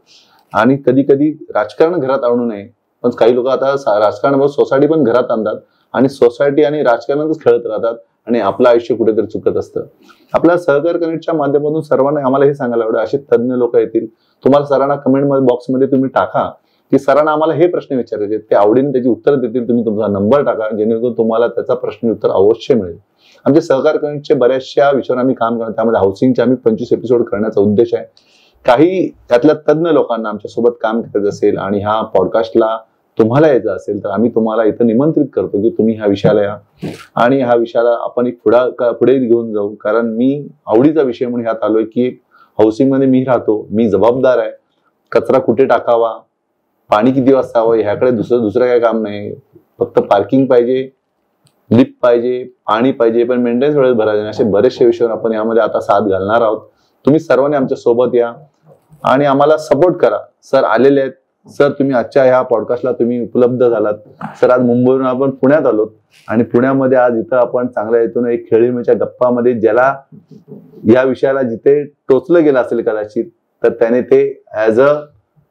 आणि कधी कधी राजकारण घरात आणू नये, पण काही लोक आता राजकारणाबरोबर सोसायटी पण घरात आणतात आणि सोसायटी आणि राजकारणातच खेळत राहतात आणि आपलं आयुष्य कुठेतरी चुकत असतं. आपल्या सहकार कनेक्टच्या माध्यमातून सर्वांना आम्हाला हे सांगायला आवडेल, असे तज्ञ लोक येतील. तुम्हाला सरांना कमेंट बॉक्समध्ये तुम्ही टाका की सरांना आम्हाला हे प्रश्न विचारायचे, ते आवडीने त्याची उत्तर देतील. तुम्ही तुमचा नंबर टाका, जेणेकरून तुम्हाला त्याचा प्रश्न उत्तर अवश्य मिळेल. आमचे सहकार कनेक्टचे बऱ्याचशा विषयावर आम्ही काम करतो, त्यामध्ये हाऊसिंगचे आम्ही 25 एपिसोड करण्याचा उद्देश आहे. काही त्यातल्या तज्ञ लोकांना आमच्यासोबत काम करायचं असेल आणि ह्या पॉडकास्टला तुम्हाला यायचं असेल तर आम्ही तुम्हाला इथं निमंत्रित करतो की तुम्ही ह्या विषयाला या आणि ह्या विषयाला आपण एक पुढे घेऊन जाऊ. कारण मी आवडीचा विषय म्हणून ह्यात आलोय की हाऊसिंग मध्ये मी राहतो, मी जबाबदार आहे. कचरा कुठे टाकावा, पाणी किती वाजता हवं, ह्याकडे दुसरं काही काम नाही. फक्त पार्किंग पाहिजे, लिफ्ट पाहिजे, पाणी पाहिजे, पण मेंटेनन्स वेळेत भरायचे नाही. असे बरेचसे विषयावर आपण यामध्ये आता साथ घालणार आहोत. तुम्ही सर्वांनी आमच्या सोबत या आणि आम्हाला सपोर्ट करा. सर आलेले आहेत. सर तुम्ही आजच्या ह्या पॉडकास्टला तुम्ही उपलब्ध झालात. सर आज मुंबईवरून आपण पुण्यात आलोत आणि पुण्यामध्ये आज इथं आपण चांगल्या येथून एक खेळीमेळीच्या गप्पामध्ये ज्याला या विषयाला जिथे टोचलं गेलं असेल कदाचित, तर त्याने ते ऍज अ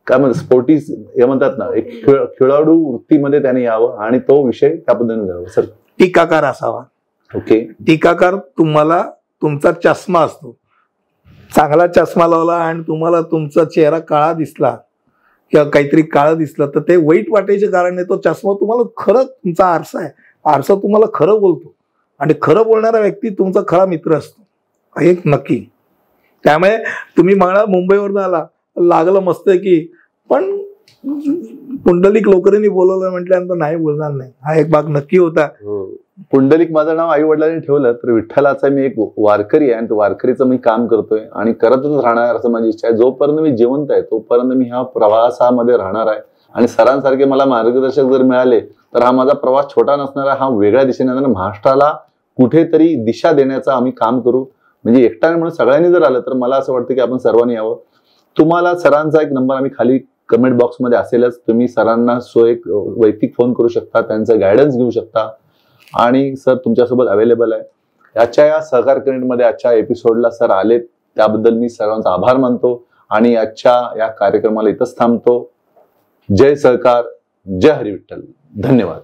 काय म्हणतात स्पोर्टी हे म्हणतात ना, एक खेळाडू वृत्तीमध्ये त्याने यावं आणि तो विषय त्या पद्धतीने घ्यावा. सर टीकाकार असावा. ओके. टीकाकार तुम्हाला तुमचा चष्मा असतो, चांगला चष्मा लावला आणि तुम्हाला तुमचा चेहरा काळा दिसला किंवा काहीतरी काळं दिसलं तर ते वाईट वाटायचे कारण नाही. तो चष्मा तुम्हाला खरं तुमचा आरसा आहे, आरसा तुम्हाला खरं बोलतो आणि खरं बोलणारा व्यक्ती तुमचा खरा मित्र असतो, हे नक्की. त्यामुळे तुम्ही म्हणा मुंबईवरून आला, लागलं मस्त की, पण पुंडलिक लोकरींनी बोलवलं म्हटल्यानंतर नाही बोलणार नाही, हा एक भाग नक्की होता. पुंडलिक माझं नाव आई वडिलांनी ठेवलं तर विठ्ठलाचा मी एक वारकरी आहे आणि वारकरीचं मी काम करतोय आणि करतच राहणार असं माझी इच्छा आहे. जोपर्यंत मी जिवंत आहे तोपर्यंत मी ह्या प्रवासामध्ये राहणार आहे आणि सरांसारखे मला मार्गदर्शक जर मिळाले तर हा माझा प्रवास छोटा नसणारा, हा वेगळ्या दिशेने जाणार. महाराष्ट्राला कुठेतरी दिशा देण्याचं आम्ही काम करू. म्हणजे एकट्याने म्हणून सगळ्यांनी जर आलं तर मला असं वाटतं की आपण सर्वांनी यावं. तुम्हाला सरांचा एक नंबर आम्ही खाली कमेंट बॉक्समध्ये असेलच, तुम्ही सरांना एक वैयक्तिक फोन करू शकता, त्यांचं गायडन्स घेऊ शकता आणि सर तुमच्यासोबत अवेलेबल आहे. आजच्या या सहकार कनेक्टमध्ये आजच्या एपिसोडला सर आलेत त्याबद्दल मी सर्वांचा आभार मानतो आणि आजच्या या कार्यक्रमाला इथंच थांबतो. जय सहकार, जय हरी विठ्ठल. धन्यवाद.